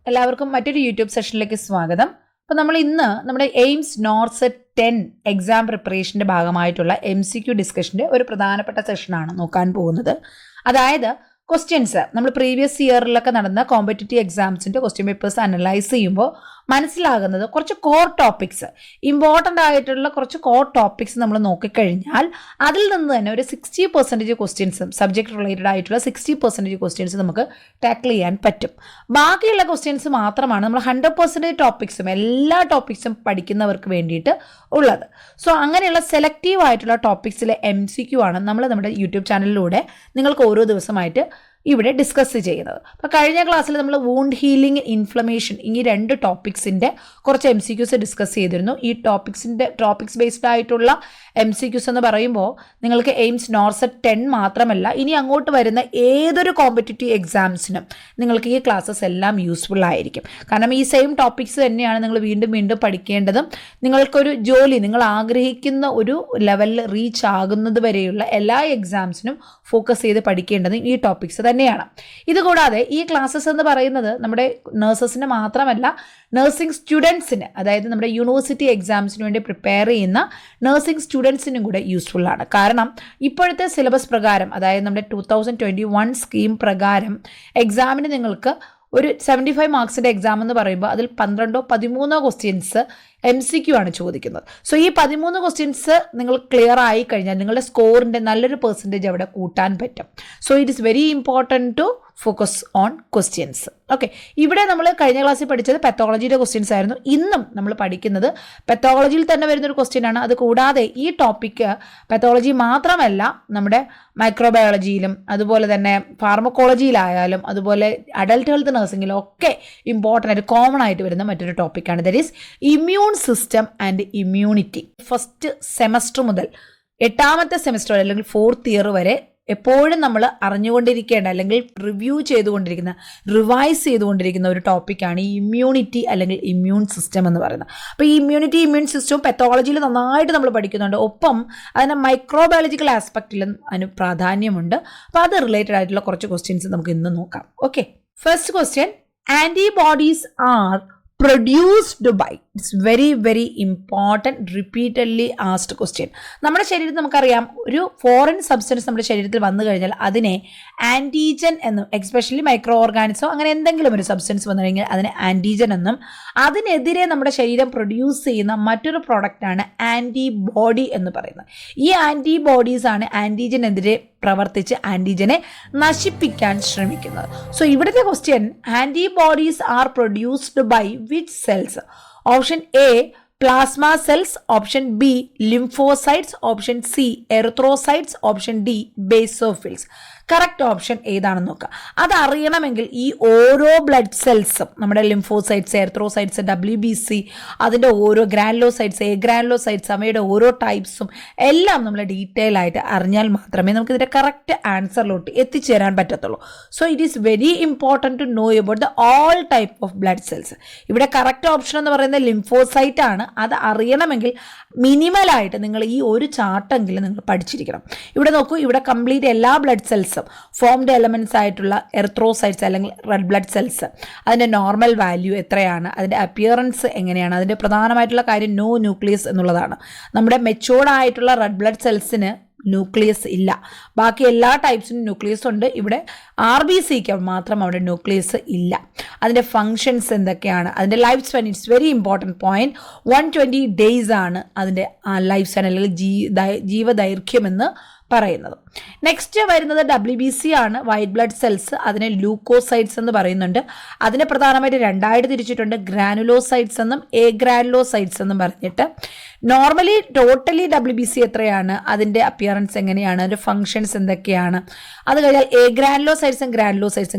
എല്ലാവർക്കും മറ്റൊരു യൂട്യൂബ് സെഷനിലേക്ക് സ്വാഗതം. അപ്പോൾ നമ്മൾ ഇന്ന് നമ്മുടെ എയിംസ് നോർസെറ്റ് 10 എക്സാം പ്രിപ്പറേഷൻ്റെ ഭാഗമായിട്ടുള്ള MCQ ഡിസ്കഷൻ്റെ ഒരു പ്രധാനപ്പെട്ട സെഷനാണ് നോക്കാൻ പോകുന്നത്. അതായത് ക്വസ്റ്റ്യൻസ് നമ്മൾ പ്രീവിയസ് ഇയറിലൊക്കെ നടന്ന കോമ്പറ്റേറ്റീവ് എക്സാംസിൻ്റെ ക്വസ്റ്റ്യൻ പേപ്പേഴ്സ് അനലൈസ് ചെയ്യുമ്പോൾ മനസ്സിലാകുന്നത് കുറച്ച് കോർ ടോപ്പിക്സ്, ഇമ്പോർട്ടൻ്റ് ആയിട്ടുള്ള കുറച്ച് കോർ ടോപ്പിക്സ് നമ്മൾ നോക്കിക്കഴിഞ്ഞാൽ അതിൽ നിന്ന് തന്നെ ഒരു 60% ക്വസ്റ്റ്യൻസും സബ്ജക്റ്റ് റിലേറ്റഡ് ആയിട്ടുള്ള 60% ക്വസ്റ്റ്യൻസ് നമുക്ക് ടാക്കിൾ ചെയ്യാൻ പറ്റും. ബാക്കിയുള്ള ക്വസ്റ്റ്യൻസ് മാത്രമാണ് നമ്മൾ 100% ടോപ്പിക്സും എല്ലാ ടോപ്പിക്സും പഠിക്കുന്നവർക്ക് വേണ്ടിയിട്ട് ഉള്ളത്. സോ അങ്ങനെയുള്ള സെലക്റ്റീവ് ആയിട്ടുള്ള ടോപ്പിക്സിലെ MCQ ആണ് നമ്മൾ നമ്മുടെ യൂട്യൂബ് ചാനലിലൂടെ നിങ്ങൾക്ക് ഓരോ ദിവസമായിട്ട് ഇവിടെ ഡിസ്കസ് ചെയ്യുന്നത്. അപ്പോൾ കഴിഞ്ഞ ക്ലാസ്സിൽ നമ്മൾ വൂണ്ട് ഹീലിംഗ്, ഇൻഫ്ലമേഷൻ ഈ 2 ടോപ്പിക്സിൻ്റെ കുറച്ച് MCQs ഡിസ്കസ് ചെയ്തിരുന്നു. ഈ ടോപ്പിക്സ് ബേസ്ഡ് ആയിട്ടുള്ള MCQs എന്ന് പറയുമ്പോൾ നിങ്ങൾക്ക് എയിംസ് നോർസെറ്റ് 10 മാത്രമല്ല, ഇനി അങ്ങോട്ട് വരുന്ന ഏതൊരു കോമ്പറ്റേറ്റീവ് എക്സാംസിനും നിങ്ങൾക്ക് ഈ ക്ലാസ്സസ് എല്ലാം യൂസ്ഫുൾ ആയിരിക്കും. കാരണം ഈ സെയിം ടോപ്പിക്സ് തന്നെയാണ് നിങ്ങൾ വീണ്ടും വീണ്ടും പഠിക്കേണ്ടതും. നിങ്ങൾക്കൊരു ജോലി, നിങ്ങൾ ആഗ്രഹിക്കുന്ന ഒരു ലെവലിൽ റീച്ച് ആകുന്നത് വരെയുള്ള എല്ലാ എക്സാംസിനും ഫോക്കസ് ചെയ്ത് പഠിക്കേണ്ടതും ഈ ടോപ്പിക്സ് തന്നെയാണ്. ഇതുകൂടാതെ ഈ ക്ലാസ്സസ് എന്ന് പറയുന്നത് നമ്മുടെ നഴ്സസിന് മാത്രമല്ല, നഴ്സിംഗ് സ്റ്റുഡൻസിന്, അതായത് നമ്മുടെ യൂണിവേഴ്സിറ്റി എക്സാംസിന് വേണ്ടി പ്രിപ്പയർ ചെയ്യുന്ന നഴ്സിംഗ് സ്റ്റുഡൻസിനും കൂടെ യൂസ്ഫുൾ ആണ്. കാരണം ഇപ്പോഴത്തെ സിലബസ് പ്രകാരം, അതായത് നമ്മുടെ 2021 സ്കീം പ്രകാരം എക്സാമിന് നിങ്ങൾക്ക് ഒരു 75 മാർക്സിൻ്റെ എക്സാം എന്ന് പറയുമ്പോൾ അതിൽ 12-13 ക്വസ്റ്റ്യൻസ് MCQ ആണ് ചോദിക്കുന്നത്. സോ ഈ 13 ക്വസ്റ്റ്യൻസ് നിങ്ങൾ ക്ലിയർ ആയി കഴിഞ്ഞാൽ നിങ്ങളുടെ സ്കോറിൻ്റെ നല്ലൊരു പെർസെൻറ്റേജ് അവിടെ കൂട്ടാൻ പറ്റും. So it is very important to focus on questions. Okay, ഇവിടെ നമ്മൾ കഴിഞ്ഞ ക്ലാസ്സിൽ പഠിച്ചത് പെത്തോളജിയുടെ ക്വസ്റ്റ്യൻസ് ആയിരുന്നു. ഇന്നും നമ്മൾ പഠിക്കുന്നത് പെത്തോളജിയിൽ തന്നെ വരുന്നൊരു ക്വസ്റ്റ്യൻ ആണ്. അത് കൂടാതെ ഈ ടോപ്പിക്ക് പെത്തോളജി മാത്രമല്ല, നമ്മുടെ മൈക്രോബയോളജിയിലും അതുപോലെ തന്നെ ഫാർമക്കോളജിയിലായാലും അതുപോലെ അഡൽട്ട് ഹെൽത്ത് നഴ്സിംഗിലും ഒക്കെ ഇമ്പോർട്ടൻ്റ് ആയിട്ട് കോമൺ ആയിട്ട് വരുന്ന മറ്റൊരു ടോപ്പിക്കാണ്. That is immune system and immunity. First semester മുതൽ 8ാമത്തെ സെമസ്റ്റർ വരെ അല്ലെങ്കിൽ 4th ഇയർ വരെ എപ്പോഴും നമ്മൾ അറിഞ്ഞുകൊണ്ടിരിക്കേണ്ട അല്ലെങ്കിൽ റിവൈസ് ചെയ്തുകൊണ്ടിരിക്കുന്ന ഒരു ടോപ്പിക്കാണ് ഈ ഇമ്മ്യൂണിറ്റി അല്ലെങ്കിൽ ഇമ്മ്യൂൺ സിസ്റ്റം എന്ന് പറയുന്നത്. അപ്പോൾ ഈ ഇമ്മ്യൂണിറ്റി, ഇമ്മ്യൂൺ സിസ്റ്റവും പെത്തോളജിയിൽ നന്നായിട്ട് നമ്മൾ പഠിക്കുന്നുണ്ട്. ഒപ്പം അതിന് മൈക്രോബയോളജിക്കൽ ആസ്പെക്റ്റിലും അതിന് പ്രാധാന്യമുണ്ട്. അപ്പോൾ അത് റിലേറ്റഡ് ആയിട്ടുള്ള കുറച്ച് ക്വസ്റ്റ്യൻസ് നമുക്ക് ഇന്ന് നോക്കാം. Okay, first question, antibodies R produced by. It's very very important, repeatedly asked question. നമ്മുടെ ശരീരത്തിൽ നമുക്കറിയാം, ഒരു ഫോറിൻ സബ്സ്റ്റൻസ് നമ്മുടെ ശരീരത്തിൽ വന്നു കഴിഞ്ഞാൽ അതിനെ ആൻറ്റിജൻ എന്നും, എക്സ്പെഷ്യലി മൈക്രോ ഓർഗാനിസോ അങ്ങനെ എന്തെങ്കിലും ഒരു സബ്സ്റ്റൻസ് വന്നു കഴിഞ്ഞാൽ അതിനെ ആൻറ്റിജൻ എന്നും, അതിനെതിരെ നമ്മുടെ ശരീരം പ്രൊഡ്യൂസ് ചെയ്യുന്ന മറ്റൊരു പ്രോഡക്റ്റാണ് ആൻറ്റിബോഡി എന്ന് പറയുന്നത്. ഈ ആൻറ്റിബോഡീസ് ആണ് ആൻറ്റിജനെതിരെ പ്രവർത്തിച്ച് ആൻറ്റിജനെ നശിപ്പിക്കാൻ ശ്രമിക്കുന്നത്. സോ ഇവിടുത്തെ question, antibodies are produced by which cells? Option A plasma cells, option B lymphocytes, option C erythrocytes, option D basophils. Correct option ഏതാണെന്ന് നോക്കുക. അതറിയണമെങ്കിൽ ഈ ഓരോ ബ്ലഡ് സെൽസും, നമ്മുടെ ലിംഫോസൈറ്റ്സ്, എറിത്രോസൈറ്റ്സ്, WBC, അതിൻ്റെ ഓരോ ഗ്രാനുലോസൈറ്റ്സ്, എ ഗ്രാനുലോസൈറ്റ്സ്, അവയുടെ ഓരോ ടൈപ്സും എല്ലാം നമ്മൾ ഡീറ്റെയിൽ ആയിട്ട് അറിഞ്ഞാൽ മാത്രമേ നമുക്ക് ഇതിൻ്റെ കറക്റ്റ് ആൻസറിലോട്ട് എത്തിച്ചേരാൻ പറ്റത്തുള്ളൂ. So it is very important to know about the all type of blood cells. ഇവിടെ കറക്റ്റ് ഓപ്ഷൻ എന്ന് പറയുന്നത് ലിംഫോസൈറ്റ് ആണ്. അത് അറിയണമെങ്കിൽ മിനിമലായിട്ട് നിങ്ങൾ ഈ ഒരു ചാർട്ടെങ്കിലും നിങ്ങൾ പഠിച്ചിരിക്കണം. ഇവിടെ നോക്കൂ, ഇവിടെ കംപ്ലീറ്റ് എല്ലാ ബ്ലഡ് സെൽസും ഫോംഡ് എലമെൻറ്റ്സ് ആയിട്ടുള്ള എറിത്രോസൈറ്റ്സ് അല്ലെങ്കിൽ റെഡ് ബ്ലഡ് സെൽസ്, അതിൻ്റെ നോർമൽ വാല്യൂ എത്രയാണ്, അതിൻ്റെ അപ്പിയറൻസ് എങ്ങനെയാണ്, അതിൻ്റെ പ്രധാനമായിട്ടുള്ള കാര്യം നോ ന്യൂക്ലിയസ് എന്നുള്ളതാണ്. നമ്മുടെ മെച്ചോർഡ് ആയിട്ടുള്ള റെഡ് ബ്ലഡ് സെൽസിന് ന്യൂക്ലിയസ് ഇല്ല. ബാക്കി എല്ലാ ടൈപ്സിനും ന്യൂക്ലിയസ് ഉണ്ട്. ഇവിടെ RBCക്ക് മാത്രം അവിടെ ന്യൂക്ലിയസ് ഇല്ല. അതിൻ്റെ ഫങ്ഷൻസ് എന്തൊക്കെയാണ്, അതിൻ്റെ life span, it's very important point. 120 days ആണ് അതിൻ്റെ ലൈഫ് സ്പാൻ അല്ലെങ്കിൽ ജീവദൈർഘ്യം എന്ന് പറയുന്നത്. നെക്സ്റ്റ് വരുന്നത് WBC ആണ്, വൈറ്റ് ബ്ലഡ് സെൽസ്. അതിനെ ലൂക്കോസൈറ്റ്സ് എന്ന് പറയുന്നുണ്ട്. അതിനെ പ്രധാനമായിട്ട് 2ആയിട്ട് തിരിച്ചിട്ടുണ്ട്, ഗ്രാനുലോസൈറ്റ്സ് എന്നും എ ഗ്രാനുലോസൈറ്റ്സ് എന്നും പറഞ്ഞിട്ട്. നോർമലി ടോട്ടലി WBC എത്രയാണ്, അതിൻ്റെ അപ്പിയറൻസ് എങ്ങനെയാണ്, അതിൻ്റെ ഫങ്ഷൻസ് എന്തൊക്കെയാണ്. അത് കഴിഞ്ഞാൽ എ ഗ്രാനുലോസൈറ്റ്സും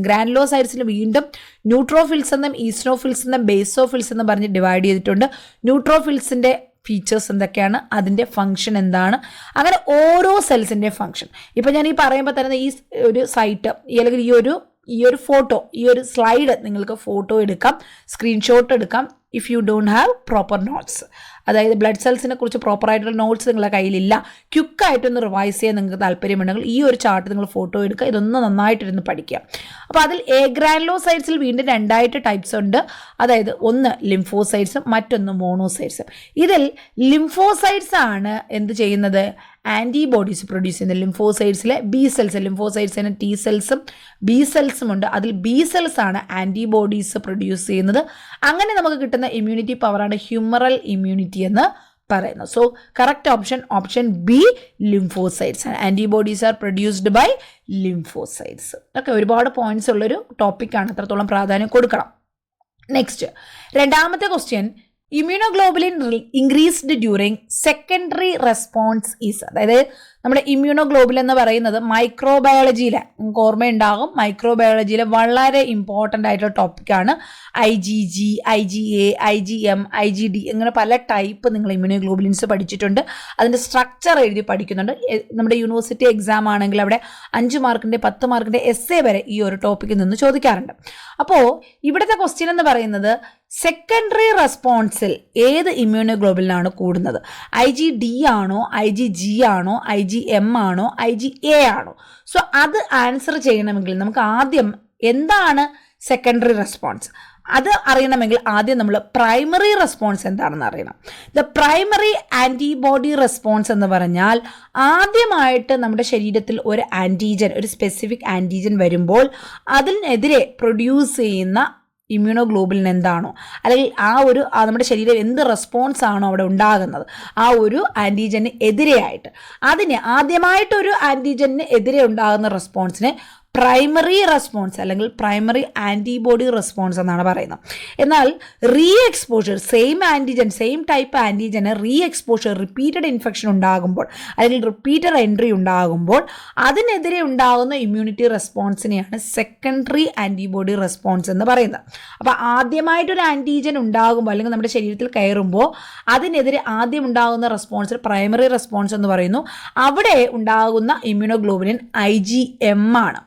ഗ്രാനുലോസൈറ്റ്സിൽ വീണ്ടും ന്യൂട്രോഫിൽസ് എന്നും ഈസ്നോഫിൽസ് എന്നും ബേസോഫിൽസ് എന്നും പറഞ്ഞ് ഡിവൈഡ് ചെയ്തിട്ടുണ്ട്. ന്യൂട്രോഫിൽസിൻ്റെ ഫീച്ചേഴ്സ് എന്തൊക്കെയാണ്, അതിൻ്റെ ഫങ്ഷൻ എന്താണ്, അങ്ങനെ ഓരോ സെൽസിൻ്റെ ഫങ്ഷൻ. ഇപ്പോൾ ഞാൻ ഈ പറയുമ്പോൾ തന്നെ ഈ ഒരു സൈറ്റ് അല്ലെങ്കിൽ ഈ ഒരു ഫോട്ടോ, ഈ ഒരു സ്ലൈഡ് നിങ്ങൾക്ക് ഫോട്ടോ എടുക്കാം, സ്ക്രീൻഷോട്ട് എടുക്കാം. If you don't have proper notes, അതായത് ബ്ലഡ് സെൽസിനെ കുറിച്ച് പ്രോപ്പറായിട്ടുള്ള നോട്ട്സ് നിങ്ങളുടെ കയ്യിലില്ല, ക്വിക്കായിട്ടൊന്ന് റിവൈസ് ചെയ്യാൻ നിങ്ങൾക്ക് താല്പര്യമുണ്ടെങ്കിൽ ഈ ഒരു ചാർട്ട് നിങ്ങൾ ഫോട്ടോ എടുക്കുക, ഇതൊന്ന് നന്നായിട്ടിരുന്ന് പഠിക്കുക. അപ്പോൾ അതിൽ ഗ്രാനുലോസൈറ്റ്സിൽ വീണ്ടും 2 ടൈപ്സ് ഉണ്ട്. അതായത് ഒന്ന് ലിംഫോസൈറ്റ്സും മറ്റൊന്ന് മോണോസൈറ്റ്സും. ഇതിൽ ലിംഫോസൈറ്റ്സ് ആണ് എന്ത് ചെയ്യുന്നത്, ആൻറ്റിബോഡീസ് പ്രൊഡ്യൂസ് ചെയ്യുന്നത്. ലിംഫോസൈറ്റ്സിലെ ബി സെൽസ്, ലിംഫോസൈറ്റ്സിന് ടി സെൽസും ബി സെൽസും ഉണ്ട്. അതിൽ ബി സെൽസ് ആണ് ആൻറ്റിബോഡീസ് പ്രൊഡ്യൂസ് ചെയ്യുന്നത്. അങ്ങനെ നമുക്ക് കിട്ടുന്ന ഇമ്മ്യൂണിറ്റി പവറാണ് ഹ്യൂമറൽ ഇമ്മ്യൂണിറ്റി എന്ന് പറയുന്നത്. So correct option B lymphocytes ആണ്. Antibodies are produced by lymphocytes. Okay, ഒരുപാട് പോയിന്റ്സ് ഉള്ളൊരു ടോപ്പിക്കാണ്, അത്രത്തോളം പ്രാധാന്യം കൊടുക്കണം. നെക്സ്റ്റ്, രണ്ടാമത്തെ question, immunoglobulin increased during secondary response is. അതായത് നമ്മുടെ ഇമ്മ്യൂണോഗ്ലോബുലിൻ എന്ന് പറയുന്നത് മൈക്രോബയോളജിയിലെ, നിങ്ങൾക്ക് ഓർമ്മയുണ്ടാകും, മൈക്രോബയോളജിയിലെ വളരെ ഇമ്പോർട്ടൻ്റ് ആയിട്ടുള്ള ടോപ്പിക്കാണ്. IgG, IgA, IgM, IgD ഇങ്ങനെ പല ടൈപ്പ് നിങ്ങൾ ഇമ്മ്യൂണോഗ്ലോബുലിൻസ് പഠിച്ചിട്ടുണ്ട്. അതിൻ്റെ സ്ട്രക്ചർ എഴുതി പഠിക്കുന്നുണ്ട്. നമ്മുടെ യൂണിവേഴ്സിറ്റി എക്സാം ആണെങ്കിൽ അവിടെ 5 മാർക്കിൻ്റെ 10 മാർക്കിൻ്റെ എസ്സേ വരെ ഈ ഒരു ടോപ്പിക്കിൽ നിന്ന് ചോദിക്കാറുണ്ട്. അപ്പോൾ ഇവിടുത്തെ ക്വസ്റ്റ്യൻ എന്ന് പറയുന്നത് സെക്കൻഡറി റെസ്പോൺസിൽ ഏത് ഇമ്മ്യൂണോഗ്ലോബുലിനാണ് കൂടുന്നത്? IgD ആണോ, IgG ആണോ, IgM ആണോ, IgA ആണോ? സോ അത് ആൻസർ ചെയ്യണമെങ്കിൽ നമുക്ക് ആദ്യം എന്താണ് സെക്കൻഡറി റെസ്പോൺസ് അത് അറിയണമെങ്കിൽ ആദ്യം നമ്മൾ പ്രൈമറി റെസ്പോൺസ് എന്താണെന്ന് അറിയണം. ദ പ്രൈമറി ആൻറ്റിബോഡി റെസ്പോൺസ് എന്ന് പറഞ്ഞാൽ ആദ്യമായിട്ട് നമ്മുടെ ശരീരത്തിൽ ഒരു ആൻറ്റിജൻ, ഒരു സ്പെസിഫിക് ആൻറ്റിജൻ വരുമ്പോൾ അതിനെതിരെ പ്രൊഡ്യൂസ് ചെയ്യുന്ന ഇമ്മ്യൂണോഗ്ലോബുലിൻ എന്താണോ, അല്ലെങ്കിൽ നമ്മുടെ ശരീരം എന്ത് റെസ്പോൺസ് ആണോ അവിടെ ഉണ്ടാകുന്നത്, ആ ഒരു ആൻറ്റിജന് എതിരെയായിട്ട്, അതിന് ആദ്യമായിട്ടൊരു ആൻറ്റിജന് എതിരെ ഉണ്ടാകുന്ന റെസ്പോൺസിനെ പ്രൈമറി റെസ്പോൺസ് അല്ലെങ്കിൽ പ്രൈമറി ആൻറ്റിബോഡി റെസ്പോൺസ് എന്നാണ് പറയുന്നത്. എന്നാൽ re exposure, same antigen, same type ആൻറ്റിജന് റീ എക്സ്പോഷർ, റിപ്പീറ്റഡ് ഇൻഫെക്ഷൻ ഉണ്ടാകുമ്പോൾ അല്ലെങ്കിൽ റിപ്പീറ്റഡ് എൻട്രി ഉണ്ടാകുമ്പോൾ അതിനെതിരെ ഉണ്ടാകുന്ന ഇമ്മ്യൂണിറ്റി റെസ്പോൺസിനെയാണ് സെക്കൻഡറി ആൻറ്റിബോഡി റെസ്പോൺസ് എന്ന് പറയുന്നത്. അപ്പോൾ ആദ്യമായിട്ടൊരു ആൻറ്റിജൻ ഉണ്ടാകുമ്പോൾ അല്ലെങ്കിൽ നമ്മുടെ ശരീരത്തിൽ കയറുമ്പോൾ അതിനെതിരെ ആദ്യം ഉണ്ടാകുന്ന റെസ്പോൺസ് പ്രൈമറി റെസ്പോൺസ് എന്ന് പറയുന്നു. അവിടെ ഉണ്ടാകുന്ന ഇമ്മ്യൂണോഗ്ലോബുലിൻ IgM ആണ്.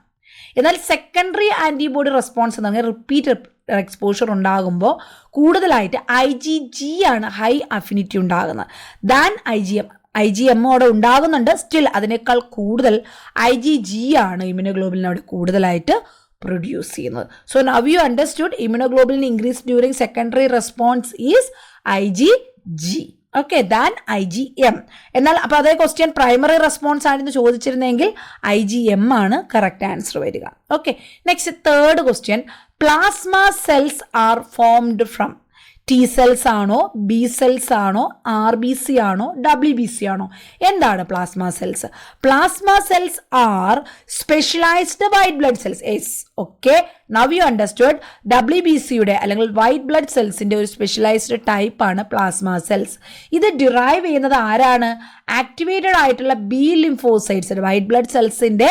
എന്നാൽ സെക്കൻഡറി ആൻറ്റിബോഡി റെസ്പോൺസ് എന്ന് പറഞ്ഞാൽ റിപ്പീറ്റഡ് എക്സ്പോഷർ ഉണ്ടാകുമ്പോൾ കൂടുതലായിട്ട് IgG ആണ് ഹൈ അഫിനിറ്റി ഉണ്ടാകുന്നത് ദാൻ IgM. IgM അവിടെ ഉണ്ടാകുന്നുണ്ട്, സ്റ്റിൽ അതിനേക്കാൾ കൂടുതൽ IgG ആണ് ഇമ്മ്യൂണോഗ്ലോബുലിൻ അവിടെ കൂടുതലായിട്ട് പ്രൊഡ്യൂസ് ചെയ്യുന്നത്. So now you understood immunoglobulin increase during secondary response is IgG. Okay, then IgM. എന്നാൽ അപ്പോൾ അതേ ക്വസ്റ്റ്യൻ പ്രൈമറി റെസ്പോൺസ് ആണെന്ന് ചോദിച്ചിരുന്നെങ്കിൽ IgM ആണ് കറക്റ്റ് ആൻസർ വരിക. Okay, next third question, plasma cells are formed from T cells ആണോ, B cells ആണോ, RBC ആണോ, WBC ആണോ? എന്താണ് plasma cells? Plasma cells are specialised white blood cells. Yes, okay, now you understood. WBCയുടെ അല്ലെങ്കിൽ white blood സെൽസിൻ്റെ ഒരു specialised ടൈപ്പാണ് plasma cells. ഇത് ഡിറൈവ് ചെയ്യുന്നത് ആരാണ്? ആക്ടിവേറ്റഡ് ആയിട്ടുള്ള B ലിംഫോസൈറ്റ്സ്, വൈറ്റ് ബ്ലഡ് സെൽസിൻ്റെ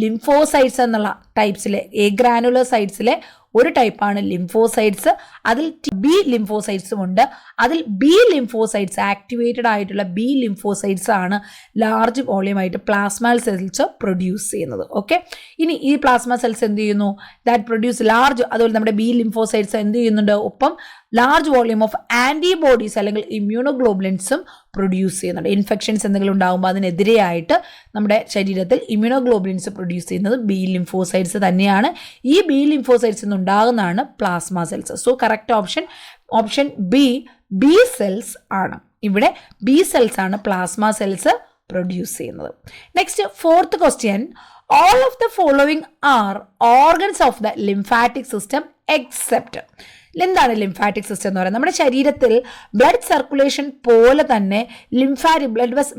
ലിംഫോസൈറ്റ്സ് എന്നുള്ള ടൈപ്സിലെ ഗ്രാനുലോസൈറ്റ്സിലെ ഒരു ടൈപ്പാണ് ലിംഫോസൈറ്റ്സ്. അതിൽ B ലിംഫോസൈറ്റ്സും ഉണ്ട്. അതിൽ B ലിംഫോസൈറ്റ്സ്, ആക്ടിവേറ്റഡ് ആയിട്ടുള്ള B ലിംഫോസൈറ്റ്സ് ആണ് ലാർജ് വോളിയമായിട്ട് പ്ലാസ്മ സെൽസ് പ്രൊഡ്യൂസ് ചെയ്യുന്നത്. ഓക്കെ, ഇനി ഈ പ്ലാസ്മ സെൽസ് എന്ത് ചെയ്യുന്നു? ദാറ്റ് പ്രൊഡ്യൂസ് ലാർജ്, അതുപോലെ നമ്മുടെ B ലിംഫോസൈറ്റ്സ് എന്ത് ചെയ്യുന്നുണ്ട്? ഒപ്പം ലാർജ് വോളിയം ഓഫ് ആൻറ്റിബോഡീസ് അല്ലെങ്കിൽ ഇമ്മ്യൂണോഗ്ലോബുലിൻസും പ്രൊഡ്യൂസ് ചെയ്യുന്നുണ്ട്. ഇൻഫെക്ഷൻസ് എന്തെങ്കിലും ഉണ്ടാകുമ്പോൾ അതിനെതിരെയായിട്ട് നമ്മുടെ ശരീരത്തിൽ ഇമ്മ്യൂണോഗ്ലോബുലിൻസ് പ്രൊഡ്യൂസ് ചെയ്യുന്നത് B ലിംഫോസൈറ്റ്സ് തന്നെയാണ്. ഈ B ലിംഫോസൈറ്റ്സ് ഉണ്ടാകുന്നതാണ് plasma cells. So correct option B cells ആണ്. ഇവിടെ B സെൽസ് ആണ് പ്ലാസ്മ സെൽസ് പ്രൊഡ്യൂസ് ചെയ്യുന്നത്. Next fourth question, all of the following are organs of the lymphatic system except. എന്താണ് lymphatic system എന്ന് പറയുന്നത്? നമ്മുടെ ശരീരത്തിൽ ബ്ലഡ് സർക്കുലേഷൻ പോലെ തന്നെ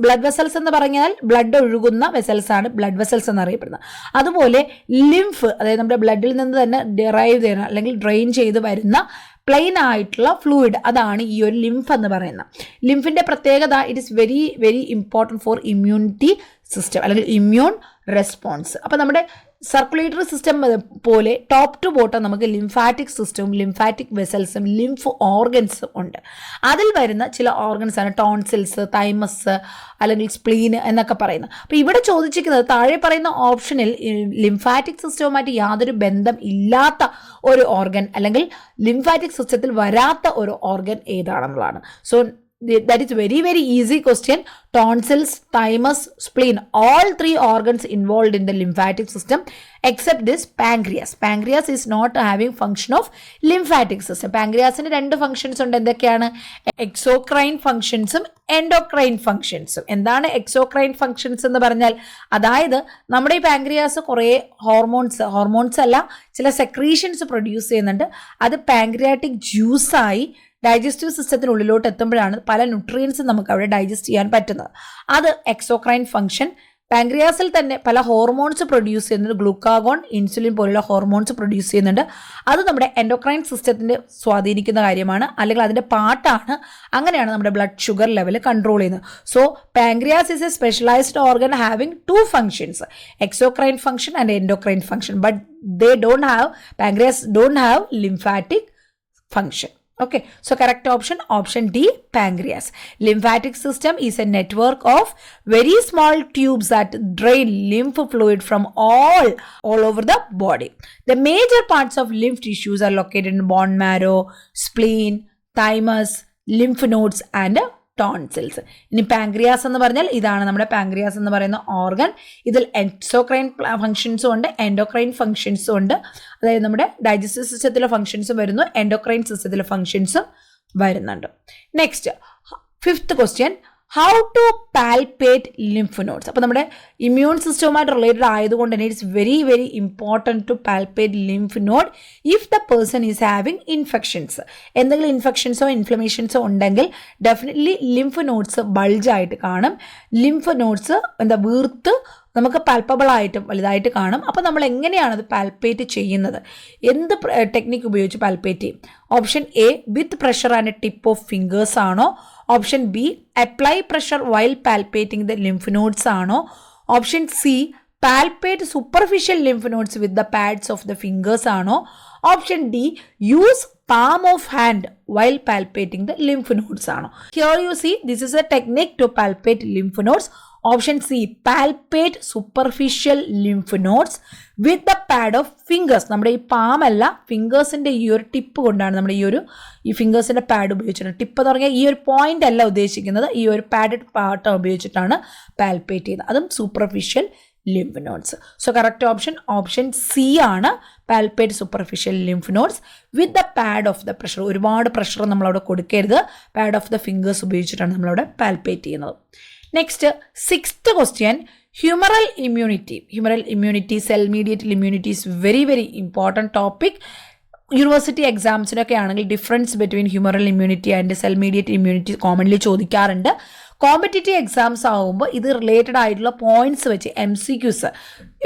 ബ്ലഡ് വെസൽസ് എന്ന് പറഞ്ഞാൽ ബ്ലഡ് ഒഴുകുന്ന വെസൽസ് ആണ് ബ്ലഡ് വെസൽസ് എന്നറിയപ്പെടുന്നത്. അതുപോലെ ലിംഫ്, അതായത് നമ്മുടെ ബ്ലഡിൽ നിന്ന് തന്നെ ഡിറൈവ് ചെയ്യുന്ന അല്ലെങ്കിൽ ഡ്രെയിൻ ചെയ്ത് വരുന്ന പ്ലെയിൻ ആയിട്ടുള്ള ഫ്ലൂയിഡ്, അതാണ് ഈ ഒരു ലിംഫ് എന്ന് പറയുന്നത്. ലിംഫിൻ്റെ പ്രത്യേകത, it is very very important for immunity system അല്ലെങ്കിൽ ഇമ്മ്യൂൺ റെസ്പോൺസ്. അപ്പോൾ നമ്മുടെ സർക്കുലേറ്ററി സിസ്റ്റം പോലെ ടോപ്പ് ടു ബോട്ടം നമുക്ക് ലിംഫാറ്റിക് സിസ്റ്റവും ലിംഫാറ്റിക് വെസൽസും ലിംഫ് ഓർഗൻസും ഉണ്ട്. അതിൽ വരുന്ന ചില ഓർഗൻസ് ആണ് ടോൺസിൽസ്, തൈമസ് അല്ലെങ്കിൽ സ്പ്ലീൻ എന്നൊക്കെ പറയുന്നത്. അപ്പോൾ ഇവിടെ ചോദിച്ചിരിക്കുന്നത് താഴെ പറയുന്ന ഓപ്ഷനിൽ ലിംഫാറ്റിക് സിസ്റ്റവുമായിട്ട് യാതൊരു ബന്ധം ഇല്ലാത്ത ഒരു ഓർഗൻ അല്ലെങ്കിൽ ലിംഫാറ്റിക് സിസ്റ്റത്തിൽ വരാത്ത ഒരു ഓർഗൻ ഏതാണെന്നുള്ളതാണ്. So that is very, very easy question. Tonsils, thymus, spleen, all three organs involved in the lymphatic system except this pancreas. Pancreas is not having function of lymphatic system. Pancreasന് രണ്ട് functions ഉണ്ട്. എന്തൊക്കെയാണ്? Exocrine ഫങ്ഷൻസും endocrine ഫങ്ഷൻസും. എന്താണ് exocrine functions എന്ന് പറഞ്ഞാൽ, അതായത് നമ്മുടെ ഈ പാൻക്രിയാസ് കുറേ ഹോർമോൺസ് അല്ല, ചില സെക്രീഷൻസ് പ്രൊഡ്യൂസ് ചെയ്യുന്നുണ്ട്. അത് പാൻക്രിയാറ്റിക് ജ്യൂസായി ഡൈജസ്റ്റീവ് സിസ്റ്റത്തിനുള്ളിലോട്ട് എത്തുമ്പോഴാണ് പല ന്യൂട്രിയൻസും നമുക്ക് അവിടെ ഡൈജസ്റ്റ് ചെയ്യാൻ പറ്റുന്നത്. അത് എക്സോക്രൈൻ ഫംഗ്ഷൻ. പാൻക്രിയാസിൽ തന്നെ പല ഹോർമോൺസ് പ്രൊഡ്യൂസ് ചെയ്യുന്നുണ്ട്. ഗ്ലൂക്കാഗോൺ, ഇൻസുലിൻ പോലുള്ള ഹോർമോൺസ് പ്രൊഡ്യൂസ് ചെയ്യുന്നുണ്ട്. അത് നമ്മുടെ എൻഡോക്രൈൻ സിസ്റ്റത്തിൻ്റെ സ്വാധീനിക്കുന്ന കാര്യമാണ്, അല്ലെങ്കിൽ അതിൻ്റെ പാർട്ടാണ്. അങ്ങനെയാണ് നമ്മുടെ ബ്ലഡ് ഷുഗർ ലെവൽ കൺട്രോൾ ചെയ്യുന്നത്. So pancreas is a specialised organ having two functions, exocrine function and endocrine function. But pancreas don't have lymphatic function. Okay, so correct option D, pancreas. Lymphatic system is a network of very small tubes that drain lymph fluid from all over the body. The major parts of lymph tissues are located in bone marrow, spleen, thymus, lymph nodes and tonsils. ഇനി pancreas എന്ന് പറഞ്ഞാൽ ഇതാണ് നമ്മുടെ pancreas എന്ന് പറയുന്ന organ. ഇതിൽ exocrine ഫംഗ്ഷൻസും ഉണ്ട്, endocrine ഫംഗ്ഷൻസും ഉണ്ട്. അതായത് നമ്മുടെ ഡൈജസ്റ്റീവ് സിസ്റ്റത്തിലെ ഫംഗ്ഷൻസും വരുന്നു, എൻഡോക്രൈൻ സിസ്റ്റത്തിലെ ഫംഗ്ഷൻസും വരുന്നുണ്ട്. Next 5th question, how to palpate lymph nodes. അപ്പോൾ നമ്മുടെ ഇമ്മ്യൂൺ സിസ്റ്റവുമായിട്ട് റിലേറ്റഡ് ആയതുകൊണ്ട് തന്നെ it's very, very important to palpate lymph node if the person is having infections. എന്തെങ്കിലും ഇൻഫെക്ഷൻസോ ഇൻഫ്ലമേഷൻസോ ഉണ്ടെങ്കിൽ ഡെഫിനറ്റ്ലി ലിംഫ് നോഡ്സ് ബൾജായിട്ട് കാണും. ലിംഫ് നോഡ്സ് വീർത്ത് നമുക്ക് പാൽപ്പബിളായിട്ടും വലുതായിട്ട് കാണും. അപ്പോൾ നമ്മൾ എങ്ങനെയാണ് അത് പാൽപേറ്റ് ചെയ്യുന്നത്? എന്ത് ടെക്നിക്ക് ഉപയോഗിച്ച് പാൽപേറ്റ് ചെയ്യും? Option A, with pressure and tip of fingers ആണോ? Option B, apply pressure while palpating the lymph nodes ആണോ? Option C, palpate superficial lymph nodes with the pads of the fingers ആണോ? Option D, use palm of hand while palpating the lymph nodes ആണോ? Here you see, this is a technique to palpate lymph nodes. Option C, palpate superficial lymph nodes with the pad of fingers. നമ്മുടെ ഈ palm അല്ല, ഫിംഗേഴ്സിൻ്റെ ഈ ഒരു tip കൊണ്ടാണ് നമ്മുടെ ഈ ഫിംഗേഴ്സിൻ്റെ pad ഉപയോഗിച്ചിട്ട്, ടിപ്പ് എന്ന് പറഞ്ഞാൽ ഈ ഒരു പോയിന്റ് അല്ല ഉദ്ദേശിക്കുന്നത്, ഈ ഒരു പാഡഡ് പാർട്ട് ഉപയോഗിച്ചിട്ടാണ് പാൽപേറ്റ് ചെയ്യുന്നത്. അതും superficial lymph nodes. So correct option C ആണ്, palpate superficial lymph nodes with the pad of the pressure. ഒരുപാട് പ്രഷർ നമ്മളവിടെ കൊടുക്കരുത്, പാഡ് ഓഫ് ദ ഫിംഗേഴ്സ് ഉപയോഗിച്ചിട്ടാണ് നമ്മളവിടെ പാൽപേറ്റ് ചെയ്യുന്നത്. Next 6th question, humoral immunity, cell mediated immunity is very, very important topic. University എക്സാംസിനൊക്കെ ആണെങ്കിൽ difference between humoral immunity and cell mediated immunity commonly ചോദിക്കാറുണ്ട്. Competitive exams ആകുമ്പോൾ ഇത് റിലേറ്റഡ് ആയിട്ടുള്ള points വെച്ച് MCQs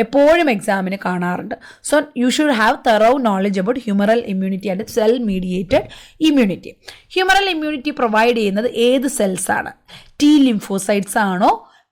എപ്പോഴും എക്സാമിന് കാണാറുണ്ട്. So you should have തെറോ knowledge about humoral immunity and cell mediated immunity. Humoral immunity provide ചെയ്യുന്നത് ഏത് സെൽസ് ആണ്? T ലിംഫോസൈറ്റ്സ് ആണോ?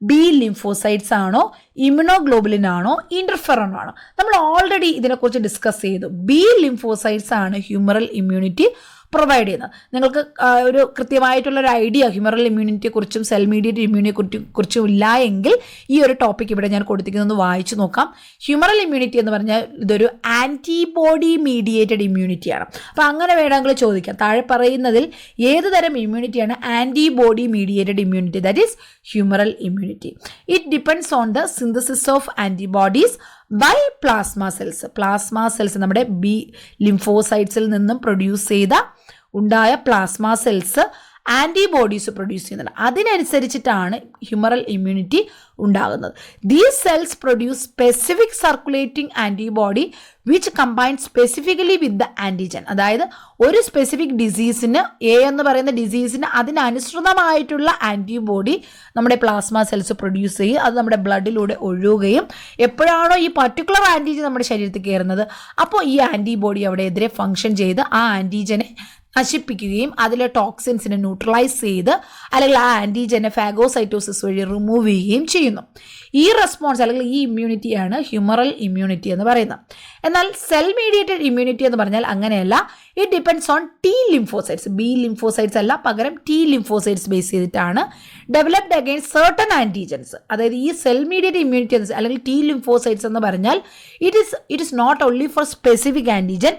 B ലിംഫോസൈറ്റ്സ് ആണോ? ഇമ്യൂണോഗ്ലോബുലിൻ ആണോ? ഇന്റർഫെറോൺ ആണോ? നമ്മൾ ഓൾറെഡി ഇതിനെക്കുറിച്ച് ഡിസ്കസ് ചെയ്തു. B ലിംഫോസൈറ്റ്സ് ആണ് ഹ്യൂമറൽ ഇമ്മ്യൂണിറ്റി പ്രൊവൈഡ് ചെയ്യുന്നത്. നിങ്ങൾക്ക് ഒരു കൃത്യമായിട്ടുള്ളൊരു ഐഡിയ ഹ്യൂമറൽ ഇമ്മ്യൂണിറ്റിയെക്കുറിച്ചും സെൽ മീഡിയേറ്റഡ് ഇമ്മ്യൂണിറ്റിയെക്കുറിച്ചും ഇല്ല എങ്കിൽ ഈ ഒരു ടോപ്പിക് ഇവിടെ ഞാൻ കൊടുത്തിരിക്കുന്നത് വായിച്ചു നോക്കാം. ഹ്യൂമറൽ ഇമ്മ്യൂണിറ്റി എന്ന് പറഞ്ഞാൽ ഇതൊരു ആൻറ്റിബോഡി മീഡിയേറ്റഡ് ഇമ്മ്യൂണിറ്റിയാണ്. അപ്പോൾ അങ്ങനെ വേണമെങ്കിൽ ചോദിക്കാം, താഴെ പറയുന്നതിൽ ഏത് തരം ഇമ്മ്യൂണിറ്റിയാണ് antibody mediated immunity? That is humoral immunity. It depends on the synthesis of antibodies by plasma cells. നമ്മുടെ B ലിംഫോസൈറ്റ്സിൽ നിന്നും പ്രൊഡ്യൂസ് ചെയ്ത ഉണ്ടായ പ്ലാസ്മ സെൽസ് ആൻറ്റിബോഡീസ് പ്രൊഡ്യൂസ് ചെയ്യുന്നുണ്ട്. അതിനനുസരിച്ചിട്ടാണ് ഹ്യൂമറൽ ഇമ്മ്യൂണിറ്റി ഉണ്ടാകുന്നത്. These cells produce specific circulating antibody which combine specifically with the antigen. അതായത് ഒരു സ്പെസിഫിക് ഡിസീസിന്, A എന്ന് പറയുന്ന ഡിസീസിന് അതിനനുസൃതമായിട്ടുള്ള ആൻറ്റിബോഡി നമ്മുടെ പ്ലാസ്മ സെൽസ് പ്രൊഡ്യൂസ് ചെയ്യും. അത് നമ്മുടെ ബ്ലഡിലൂടെ ഒഴുകുകയും എപ്പോഴാണോ ഈ പർട്ടിക്കുലർ ആൻറ്റിജൻ നമ്മുടെ ശരീരത്തിൽ കയറുന്നത് അപ്പോൾ ഈ ആൻറ്റിബോഡി അവിടെ എതിരെ ഫങ്ഷൻ ചെയ്ത് ആ ആൻറ്റിജനെ നശിപ്പിക്കുകയും അതിലെ ടോക്സിൻസിനെ ന്യൂട്രലൈസ് ചെയ്ത് അല്ലെങ്കിൽ ആ ആൻറ്റിജനെ ഫാഗോസൈറ്റോസിസ് വഴി റിമൂവ് ചെയ്യുകയും ചെയ്യുന്നു. ഈ റെസ്പോൺസ് അല്ലെങ്കിൽ ഈ ഇമ്മ്യൂണിറ്റിയാണ് ഹ്യൂമറൽ ഇമ്മ്യൂണിറ്റി എന്ന് പറയുന്നത്. എന്നാൽ സെൽ മീഡിയേറ്റഡ് ഇമ്മ്യൂണിറ്റി എന്ന് പറഞ്ഞാൽ അങ്ങനെയല്ല. It depends on T lymphocytes. B lymphocytes അല്ല, പകരം T ലിംഫോസൈറ്റ്സ് ബേസ് ചെയ്തിട്ടാണ് ഡെവലപ്ഡ് അഗെയിൻസ്റ്റ് സർട്ടൺ ആൻറ്റിജൻസ്. അതായത് ഈ സെൽ മീഡിയേറ്റഡ് ഇമ്മ്യൂണിറ്റി അല്ലെങ്കിൽ T ലിംഫോസൈറ്റ്സ് എന്ന് പറഞ്ഞാൽ it is not only for specific antigen,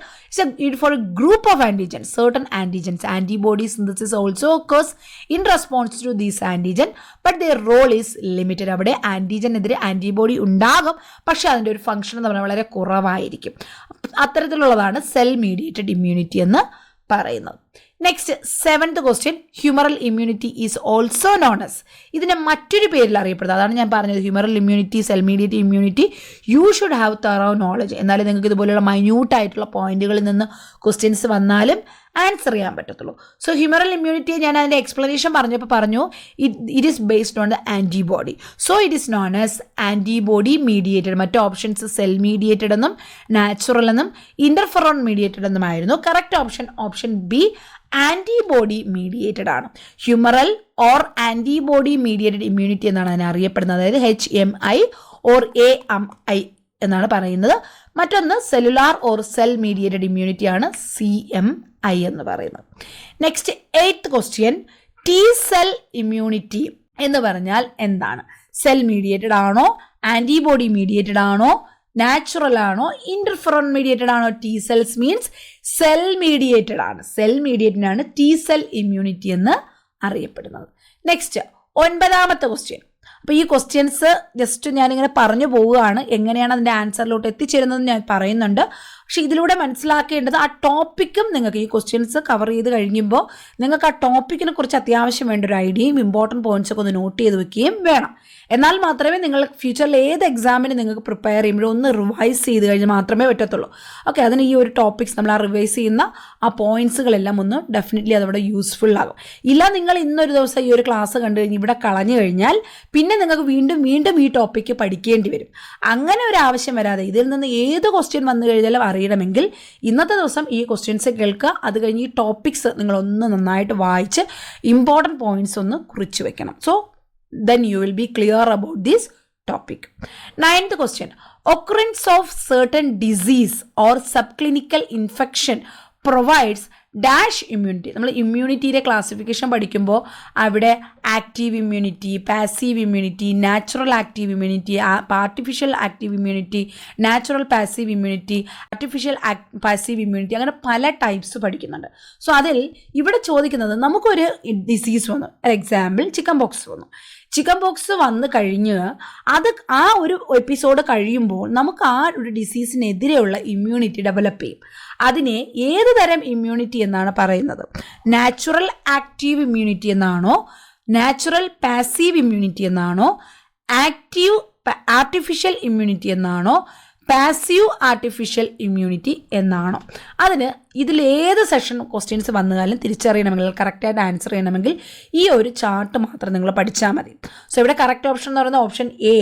For a group of antigens, certain antigens, antibody synthesis also occurs in response to these antigen, but their role is limited. അവിടെ ആൻറ്റിജനെതിരെ antibody ഉണ്ടാകും, പക്ഷെ അതിൻ്റെ ഒരു function എന്ന് പറഞ്ഞാൽ വളരെ കുറവായിരിക്കും. അത്തരത്തിലുള്ളതാണ് സെൽ മീഡിയേറ്റഡ് ഇമ്മ്യൂണിറ്റി എന്ന് പറയുന്നത്. Next 7th question, humoral immunity is also known as. ഇതിനെ മറ്റൊരു പേരിൽ അറിയപ്പെടുന്നത്, അതാണ് ഞാൻ പറഞ്ഞത്, humoral immunity, cell mediated immunity. You should have thorough knowledge. എന്നാലും നിങ്ങൾക്ക് ഇതുപോലെയുള്ള മൈന്യൂട്ടായിട്ടുള്ള പോയിന്റുകളിൽ നിന്ന് ക്വസ്റ്റ്യൻസ് വന്നാലും ആൻസർ ചെയ്യാൻ പറ്റത്തുള്ളൂ. സോ ഹ്യൂമറൽ ഇമ്മ്യൂണിറ്റിയെ ഞാൻ അതിൻ്റെ എക്സ്പ്ലനേഷൻ പറഞ്ഞപ്പോൾ പറഞ്ഞു it is based on the antibody. So it is known as antibody mediated. മറ്റു ഓപ്ഷൻസ് സെൽ മീഡിയേറ്റഡ് എന്നും നാച്ചുറൽ എന്നും ഇൻ്റർഫെറോൺ മീഡിയേറ്റഡ് എന്നുമായിരുന്നു. Correct option B antibody mediated ആണ്. Humoral or antibody mediated immunity എന്നാണ് അതിനെ അറിയപ്പെടുന്നത്. അതായത് HMI ഓർ AMI എന്നാണ് പറയുന്നത്. മറ്റൊന്ന് cellular or cell mediated immunity ആണ്, CMI എന്ന് പറയുന്നത്. Next 8th question, T cell immunity എന്ന് പറഞ്ഞാൽ എന്താണ്? സെൽ മീഡിയേറ്റഡ് ആണോ, ആൻറ്റിബോഡി മീഡിയേറ്റഡ് ആണോ, നാച്ചുറൽ ആണോ, ഇന്റർഫെറോൺ മീഡിയേറ്റഡ് ആണോ? T cells means cell mediated ആണ്. സെൽ മീഡിയേറ്റഡ് ആണ് T സെൽ ഇമ്മ്യൂണിറ്റി എന്ന് അറിയപ്പെടുന്നത്. Next 9th question. അപ്പോൾ ഈ ക്വസ്റ്റ്യൻസ് ജസ്റ്റ് ഞാനിങ്ങനെ പറഞ്ഞു പോവുകയാണ്, എങ്ങനെയാണ് അതിൻ്റെ ആൻസറിലോട്ട് എത്തിച്ചേരുന്നതെന്ന് ഞാൻ പറയുന്നുണ്ട്. പക്ഷെ ഇതിലൂടെ മനസ്സിലാക്കേണ്ടത് ആ ടോപ്പിക്കും നിങ്ങൾക്ക് ഈ ക്വസ്റ്റ്യൻസ് കവർ ചെയ്ത് കഴിയുമ്പോൾ നിങ്ങൾക്ക് ആ ടോപ്പിക്കിനെ കുറിച്ച് അത്യാവശ്യം വേണ്ട ഒരു ഐഡിയയും ഇമ്പോർട്ടൻറ്റ് പോയിന്റ്സൊക്കെ ഒന്ന് നോട്ട് ചെയ്ത് വെക്കുകയും വേണം. എന്നാൽ മാത്രമേ നിങ്ങൾ ഫ്യൂച്ചറിൽ ഏത് എക്സാമിന് നിങ്ങൾക്ക് പ്രിപ്പയർ ചെയ്യുമ്പോഴും ഒന്ന് റിവൈസ് ചെയ്ത് കഴിഞ്ഞാൽ മാത്രമേ പറ്റത്തുള്ളൂ. ഓക്കെ, അതിന് ഈ ഒരു ടോപ്പിക്സ് നമ്മൾ ആ റിവൈസ് ചെയ്യുന്ന ആ പോയിന്റ്സുകളെല്ലാം ഒന്ന് ഡെഫിനറ്റ്ലി അതവിടെ യൂസ്ഫുൾ ആകും. ഇല്ല, നിങ്ങൾ ഇന്നൊരു ദിവസം ഈ ഒരു ക്ലാസ് കണ്ടു കഴിഞ്ഞ് ഇവിടെ കളഞ്ഞു കഴിഞ്ഞാൽ പിന്നെ നിങ്ങൾക്ക് വീണ്ടും ഈ ടോപ്പിക്ക് പഠിക്കേണ്ടി വരും. അങ്ങനെ ഒരു ആവശ്യം വരാതെ ഇതിൽ നിന്ന് ഏത് ക്വസ്റ്റ്യൻ വന്നു കഴിഞ്ഞാലും അറിയണമെങ്കിൽ ഇന്നത്തെ ദിവസം ഈ ക്വസ്റ്റ്യൻസ് കേൾക്കുക. അത് കഴിഞ്ഞ് ഈ ടോപ്പിക്സ് നിങ്ങളൊന്ന് നന്നായിട്ട് വായിച്ച് ഇമ്പോർട്ടൻറ്റ് പോയിന്റ്സ് ഒന്ന് കുറിച്ച് വെക്കണം. So then you will be clear about this topic. 9th question, occurrence of certain disease or subclinical infection provides dash immunity. നമ്മൾ ഇമ്മ്യൂണിറ്റിയുടെ ക്ലാസിഫിക്കേഷൻ പഠിക്കുമ്പോൾ അവിടെ active immunity, passive immunity, natural active immunity, artificial active immunity, natural passive immunity, artificial passive immunity, അങ്ങനെ പല types പഠിക്കുന്നുണ്ട്. So അതിൽ ഇവിടെ ചോദിക്കുന്നത്, നമുക്കൊരു ഡിസീസ് വന്നു, എക്സാമ്പിൾ ചിക്കൻ പോക്സ് വന്നു. ചിക്കൻ പോക്സ് വന്ന് കഴിഞ്ഞ് അത് ആ ഒരു എപ്പിസോഡ് കഴിയുമ്പോൾ നമുക്ക് ആ ഒരു ഡിസീസിനെതിരെയുള്ള ഇമ്മ്യൂണിറ്റി ഡെവലപ്പ് ചെയ്യും. അതിനെ ഏത് തരം ഇമ്മ്യൂണിറ്റി എന്നാണ് പറയുന്നത്? നാച്ചുറൽ ആക്റ്റീവ് ഇമ്മ്യൂണിറ്റി എന്നാണോ, നാച്ചുറൽ പാസീവ് ഇമ്മ്യൂണിറ്റി എന്നാണോ, ആക്റ്റീവ് ആർട്ടിഫിഷ്യൽ ഇമ്മ്യൂണിറ്റി എന്നാണോ, പാസീവ് ആർട്ടിഫിഷ്യൽ ഇമ്മ്യൂണിറ്റി എന്നാണോ? അതിന് ഇതിലേത് സെഷൻ ക്വസ്റ്റ്യൻസ് വന്നാലും തിരിച്ചറിയണമെങ്കിൽ, കറക്റ്റായിട്ട് ആൻസർ ചെയ്യണമെങ്കിൽ ഈ ഒരു ചാർട്ട് മാത്രം നിങ്ങൾ പഠിച്ചാൽ മതി. സോ ഇവിടെ കറക്റ്റ് ഓപ്ഷൻ എന്ന് പറയുന്നത് ഓപ്ഷൻ എ,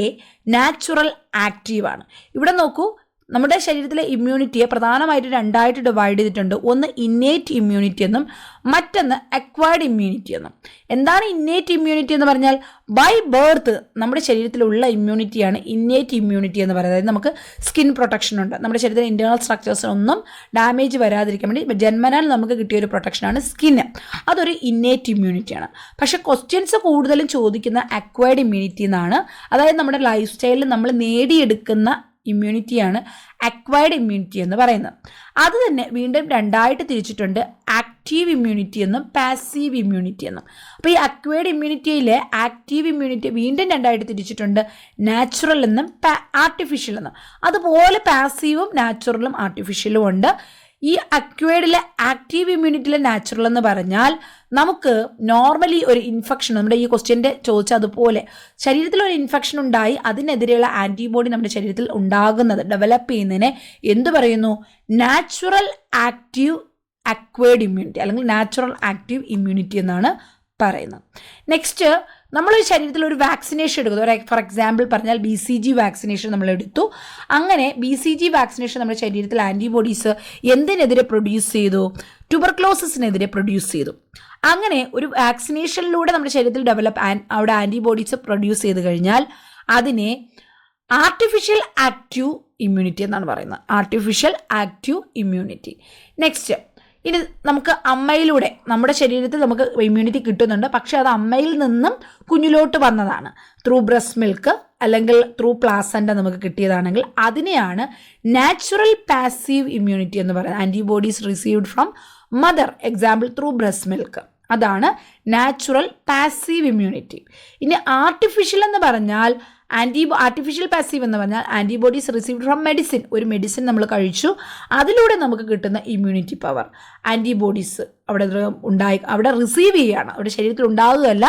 നാച്ചുറൽ ആക്റ്റീവ് ആണ്. ഇവിടെ നോക്കൂ, നമ്മുടെ ശരീരത്തിലെ ഇമ്മ്യൂണിറ്റിയെ പ്രധാനമായിട്ട് രണ്ടായിട്ട് ഡിവൈഡ് ചെയ്തിട്ടുണ്ട്. ഒന്ന് ഇന്നേറ്റ് ഇമ്മ്യൂണിറ്റി എന്നും മറ്റൊന്ന് അക്വയർഡ് ഇമ്മ്യൂണിറ്റി എന്നും. എന്താണ് ഇന്നേറ്റ് ഇമ്മ്യൂണിറ്റി എന്ന് പറഞ്ഞാൽ? ബൈ ബർത്ത് നമ്മുടെ ശരീരത്തിലുള്ള ഇമ്മ്യൂണിറ്റിയാണ് ഇന്നേറ്റ് ഇമ്മ്യൂണിറ്റി എന്ന് പറയുന്നത്. അതായത് നമുക്ക് സ്കിൻ പ്രൊട്ടക്ഷൻ ഉണ്ട്, നമ്മുടെ ശരീരത്തിലെ ഇൻറ്റേർണൽ സ്ട്രക്ചേഴ്സിനൊന്നും ഡാമേജ് വരാതിരിക്കാൻ വേണ്ടി ജന്മനാൽ നമുക്ക് കിട്ടിയ ഒരു പ്രൊട്ടക്ഷനാണ് സ്കിന്ന്. അതൊരു ഇന്നേറ്റ് ഇമ്മ്യൂണിറ്റിയാണ്. പക്ഷേ ക്വസ്റ്റ്യൻസ് കൂടുതലും ചോദിക്കുന്ന അക്വയർഡ് ഇമ്മ്യൂണിറ്റി എന്നാണ്. അതായത് നമ്മുടെ ലൈഫ് സ്റ്റൈലിൽ നമ്മൾ നേടിയെടുക്കുന്ന ഇമ്മ്യൂണിറ്റിയാണ് അക്വയർഡ് ഇമ്മ്യൂണിറ്റി എന്ന് പറയുന്നത്. അത് തന്നെ വീണ്ടും രണ്ടായിട്ട് തിരിച്ചിട്ടുണ്ട്, ആക്റ്റീവ് ഇമ്മ്യൂണിറ്റി എന്നും പാസീവ് ഇമ്മ്യൂണിറ്റി എന്നും. അപ്പോൾ ഈ അക്വയർഡ് ഇമ്മ്യൂണിറ്റിയിലെ ആക്റ്റീവ് ഇമ്മ്യൂണിറ്റി വീണ്ടും രണ്ടായിട്ട് തിരിച്ചിട്ടുണ്ട്, നാച്ചുറൽ എന്നും ആർട്ടിഫിഷ്യൽ എന്നും. അതുപോലെ പാസീവും നാച്ചുറലും ആർട്ടിഫിഷ്യലും ഉണ്ട്. ഈ അക്വയർഡിലെ ആക്റ്റീവ് ഇമ്മ്യൂണിറ്റിയിലെ നാച്ചുറൽ എന്ന് പറഞ്ഞാൽ നമുക്ക് നോർമലി ഒരു ഇൻഫെക്ഷൻ, നമ്മുടെ ഈ ക്വസ്റ്റ്യൻ്റെ ചോദിച്ചാൽ അതുപോലെ ശരീരത്തിൽ ഒരു ഇൻഫെക്ഷൻ ഉണ്ടായി അതിനെതിരെയുള്ള ആൻറ്റിബോഡി നമ്മുടെ ശരീരത്തിൽ ഉണ്ടാകുന്നത്, ഡെവലപ്പ് ചെയ്യുന്നതിനെ എന്ത് പറയുന്നു? നാച്ചുറൽ ആക്റ്റീവ് അക്വയർഡ് ഇമ്മ്യൂണിറ്റി അല്ലെങ്കിൽ നാച്ചുറൽ ആക്റ്റീവ് ഇമ്മ്യൂണിറ്റി എന്നാണ് പറയുന്നത്. നെക്സ്റ്റ്, നമ്മൾ ശരീരത്തിൽ ഒരു വാക്സിനേഷൻ എടുക്കുന്നു. ഫോർ എക്സാമ്പിൾ പറഞ്ഞാൽ BCG വാക്സിനേഷൻ നമ്മൾ എടുത്തു. അങ്ങനെ BCG വാക്സിനേഷൻ നമ്മുടെ ശരീരത്തിൽ ആൻറ്റിബോഡീസ് എന്തിനെതിരെ പ്രൊഡ്യൂസ് ചെയ്തു? ട്യൂബർക്ലോസിസിനെതിരെ പ്രൊഡ്യൂസ് ചെയ്തു. അങ്ങനെ ഒരു വാക്സിനേഷനിലൂടെ നമ്മുടെ ശരീരത്തിൽ അവിടെ ആൻറ്റിബോഡീസ് പ്രൊഡ്യൂസ് ചെയ്ത് കഴിഞ്ഞാൽ അതിനെ ആർട്ടിഫിഷ്യൽ ആക്റ്റീവ് ഇമ്മ്യൂണിറ്റി എന്നാണ് പറയുന്നത്. Artificial active immunity. നെക്സ്റ്റ്, ഇനി നമുക്ക് അമ്മയിലൂടെ നമ്മുടെ ശരീരത്തിൽ നമുക്ക് ഇമ്മ്യൂണിറ്റി കിട്ടുന്നുണ്ട്, പക്ഷെ അത് അമ്മയിൽ നിന്നും കുഞ്ഞിലോട്ട് വന്നതാണ്. ത്രൂ ബ്രസ്റ്റ് മിൽക്ക് അല്ലെങ്കിൽ ത്രൂ പ്ലാസൻറ്റ നമുക്ക് കിട്ടിയതാണെങ്കിൽ അതിനെയാണ് നാച്ചുറൽ പാസീവ് ഇമ്മ്യൂണിറ്റി എന്ന് പറയുന്നത്. Antibodies received from mother, example through breast milk, അതാണ് നാച്ചുറൽ പാസീവ് ഇമ്മ്യൂണിറ്റി. ഇനി ആർട്ടിഫിഷ്യൽ എന്ന് പറഞ്ഞാൽ ആർട്ടിഫിഷ്യൽ പാസീവ് എന്ന് പറഞ്ഞാൽ ആൻറ്റിബോഡീസ് റിസീവ്ഡ് ഫ്രം മെഡിസിൻ. ഒരു മെഡിസിൻ നമ്മൾ കഴിച്ചു, അതിലൂടെ നമുക്ക് കിട്ടുന്ന ഇമ്മ്യൂണിറ്റി പവർ. ആൻറ്റിബോഡീസ് അവിടെ റിസീവ് ചെയ്യുകയാണ്, അവിടെ ശരീരത്തിൽ ഉണ്ടാകുകയല്ല,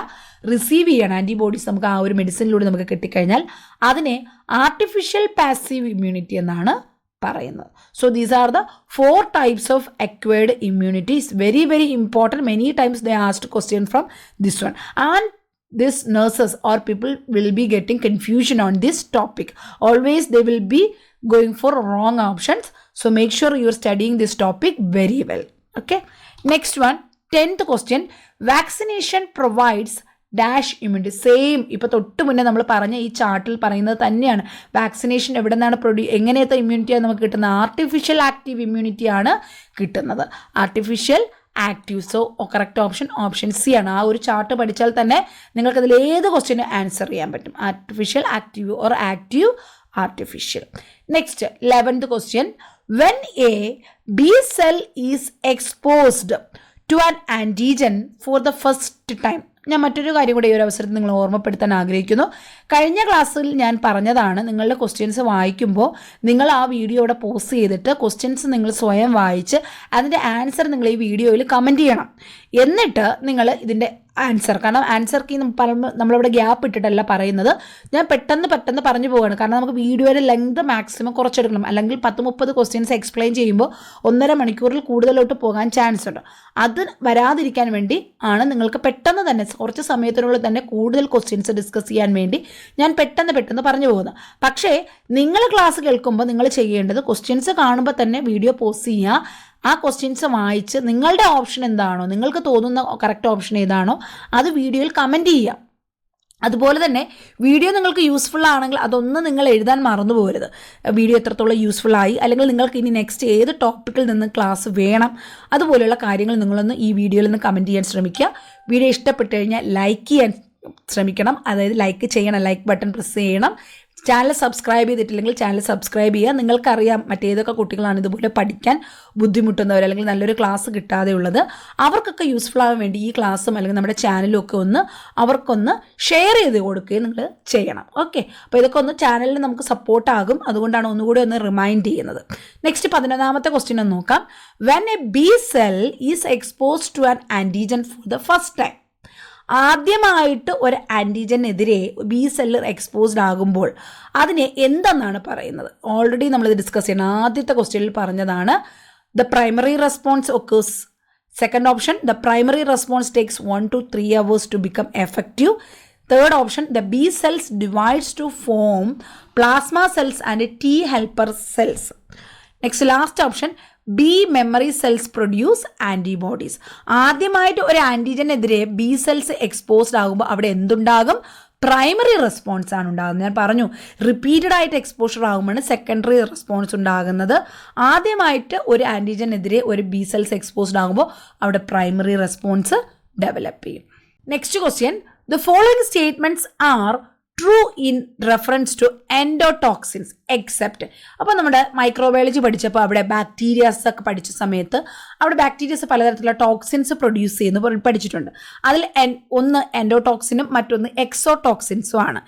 റിസീവ് ചെയ്യണം ആൻറ്റിബോഡീസ് നമുക്ക് ആ ഒരു മെഡിസിനിലൂടെ നമുക്ക് കിട്ടിക്കഴിഞ്ഞാൽ അതിനെ ആർട്ടിഫിഷ്യൽ പാസീവ് ഇമ്മ്യൂണിറ്റി എന്നാണ് പറയുന്നത്. So these are the 4 types of acquired immunity. It's very, very important. Many times they asked question from this one. And these nurses or people will be getting confusion on this topic. Always they will be going for wrong options. So make sure you are studying this topic very well. Okay. Next one, 10th question. Vaccination provides dash immunity. Same ഇപ്പോൾ തൊട്ട് മുന്നേ നമ്മൾ പറഞ്ഞ ഈ ചാർട്ടിൽ പറയുന്നത് തന്നെയാണ്. Vaccination എവിടെ നിന്നാണ് എങ്ങനെയത്തെ ഇമ്മ്യൂണിറ്റിയാണ് നമുക്ക് കിട്ടുന്നത്? ആർട്ടിഫിഷ്യൽ ആക്റ്റീവ് ഇമ്മ്യൂണിറ്റിയാണ് കിട്ടുന്നത്. Artificial active. So correct option C ആണ്. ആ ഒരു ചാർട്ട് പഠിച്ചാൽ തന്നെ നിങ്ങൾക്കതിൽ ഏത് ക്വസ്റ്റ്യനും ആൻസർ ചെയ്യാൻ പറ്റും. Artificial active or active artificial. Next 11th question. When a B cell is exposed to an antigen for the first time. ഞാൻ മറ്റൊരു കാര്യം കൂടി ഈ ഒരു അവസരത്തിൽ നിങ്ങൾ ഓർമ്മപ്പെടുത്താൻ ആഗ്രഹിക്കുന്നു. കഴിഞ്ഞ ക്ലാസ്സിൽ ഞാൻ പറഞ്ഞതാണ്, നിങ്ങളുടെ ക്വസ്റ്റ്യൻസ് വായിക്കുമ്പോൾ നിങ്ങൾ ആ വീഡിയോ ഇവിടെ പോസ് ചെയ്തിട്ട് ക്വസ്റ്റ്യൻസ് നിങ്ങൾ സ്വയം വായിച്ച് അതിൻ്റെ ആൻസർ നിങ്ങൾ ഈ വീഡിയോയിൽ കമൻറ്റ് ചെയ്യണം. എന്നിട്ട് നിങ്ങൾ ഇതിൻ്റെ ആൻസർ, കാരണം ആൻസർ കീ നമ്മളിവിടെ ഗ്യാപ്പ് ഇട്ടിട്ടല്ല പറയുന്നത്, ഞാൻ പെട്ടെന്ന് പറഞ്ഞു പോവുകയാണ്. കാരണം നമുക്ക് വീഡിയോയുടെ ലെങ്ത് മാക്സിമം കുറച്ചെടുക്കണം, അല്ലെങ്കിൽ 10-30 ക്വസ്റ്റ്യൻസ് എക്സ്പ്ലെയിൻ ചെയ്യുമ്പോൾ 1.5 മണിക്കൂറിൽ കൂടുതലോട്ട് പോകാൻ ചാൻസ് ഉണ്ട്. അത് വരാതിരിക്കാൻ വേണ്ടി ആണ് നിങ്ങൾക്ക് പെട്ടെന്ന് തന്നെ കുറച്ച് സമയത്തിനുള്ളിൽ തന്നെ കൂടുതൽ ക്വസ്റ്റ്യൻസ് ഡിസ്കസ് ചെയ്യാൻ വേണ്ടി ഞാൻ പെട്ടെന്ന് പറഞ്ഞു പോകുന്നത്. പക്ഷേ നിങ്ങൾ ക്ലാസ് കേൾക്കുമ്പോൾ നിങ്ങൾ ചെയ്യേണ്ടത് ക്വസ്റ്റ്യൻസ് കാണുമ്പോൾ തന്നെ വീഡിയോ പോസ് ചെയ്യുക, ആ ക്വസ്റ്റ്യൻസ് വായിച്ച് നിങ്ങളുടെ ഓപ്ഷൻ എന്താണോ, നിങ്ങൾക്ക് തോന്നുന്ന കറക്റ്റ് ഓപ്ഷൻ ഏതാണോ അത് വീഡിയോയിൽ കമൻറ്റ് ചെയ്യുക. അതുപോലെ തന്നെ വീഡിയോ നിങ്ങൾക്ക് യൂസ്ഫുൾ ആണെങ്കിൽ അതൊന്നും നിങ്ങൾ എഴുതാൻ മറന്നു പോകരുത്. വീഡിയോ എത്രത്തോളം യൂസ്ഫുൾ ആയി, അല്ലെങ്കിൽ നിങ്ങൾക്ക് ഇനി നെക്സ്റ്റ് ഏത് ടോപ്പിക്കിൽ നിന്ന് ക്ലാസ് വേണം, അതുപോലെയുള്ള കാര്യങ്ങൾ നിങ്ങളൊന്ന് ഈ വീഡിയോയിൽ നിന്ന് കമൻറ്റ് ചെയ്യാൻ ശ്രമിക്കുക. വീഡിയോ ഇഷ്ടപ്പെട്ട് കഴിഞ്ഞാൽ ലൈക്ക് ചെയ്യാൻ ശ്രമിക്കണം, അതായത് ലൈക്ക് ചെയ്യണം, ലൈക്ക് ബട്ടൺ പ്രസ് ചെയ്യണം. ചാനൽ സബ്സ്ക്രൈബ് ചെയ്തിട്ടില്ലെങ്കിൽ ചാനൽ സബ്സ്ക്രൈബ് ചെയ്യുക. നിങ്ങൾക്കറിയാം മറ്റേതൊക്കെ കുട്ടികളാണ് ഇതുപോലെ പഠിക്കാൻ ബുദ്ധിമുട്ടുന്നവർ, അല്ലെങ്കിൽ നല്ലൊരു ക്ലാസ് കിട്ടാതെ ഉള്ളത്, അവർക്കൊക്കെ യൂസ്ഫുൾ ആവാൻ വേണ്ടി ഈ ക്ലാസ്സും അല്ലെങ്കിൽ നമ്മുടെ ചാനലും ഒക്കെ അവർക്കൊന്ന് ഷെയർ ചെയ്ത് കൊടുക്കുകയും നിങ്ങൾ ചെയ്യണം. ഓക്കെ, അപ്പോൾ ഇതൊക്കെ ചാനലിന് നമുക്ക് സപ്പോർട്ടാകും, അതുകൊണ്ടാണ് ഒന്നുകൂടി റിമൈൻഡ് ചെയ്യുന്നത്. നെക്സ്റ്റ് 11ാമത്തെ ക്വസ്റ്റ്യൻ ഒന്ന് നോക്കാം. When a B cell is exposed to an antigen for the first time. ആദ്യമായിട്ട് ഒരു ആൻറ്റിജനെതിരെ ബി സെല്ല് എക്സ്പോസ്ഡ് ആകുമ്പോൾ അതിനെ എന്തെന്നാണ് പറയുന്നത്? ഓൾറെഡി നമ്മളിത് ഡിസ്കസ് ചെയ്യണം. ആദ്യത്തെ ക്വസ്റ്റ്യനിൽ പറഞ്ഞതാണ് the primary response occurs. Second option the primary response takes 1 to 3 hours to become effective. Third option the B cells divides to form plasma cells and T helper cells. Next last option B memory cells produce antibodies. ആദ്യമായിട്ട് ഒരു ആൻറ്റിജനെതിരെ B cells exposed ആകുമ്പോൾ അവിടെ എന്തുണ്ടാകും? Primary response ആണ് ഉണ്ടാകുന്നത്. ഞാൻ പറഞ്ഞു repeated ആയിട്ട് exposure ആകുമ്പോഴാണ് സെക്കൻഡറി റെസ്പോൺസ് ഉണ്ടാകുന്നത്. ആദ്യമായിട്ട് ഒരു ആൻറ്റിജനെതിരെ ഒരു ബി സെൽസ് എക്സ്പോസ്ഡ് ആകുമ്പോൾ അവിടെ പ്രൈമറി റെസ്പോൺസ് ഡെവലപ്പ് ചെയ്യും. Next question. The following statements are true in reference to endotoxins except. അപ്പോൾ നമ്മുടെ മൈക്രോബയോളജി പഠിച്ചപ്പോൾ അവിടെ ബാക്ടീരിയാസ് ഒക്കെ പഠിച്ച സമയത്ത് അവിടെ ബാക്ടീരിയസ് പലതരത്തിലുള്ള ടോക്സിൻസ് പ്രൊഡ്യൂസ് ചെയ്യുന്നു പഠിച്ചിട്ടുണ്ട്. അതിൽ ഒന്ന് എൻഡോടോക്സിനും മറ്റൊന്ന് എക്സോടോക്സിൻസും ആണ്.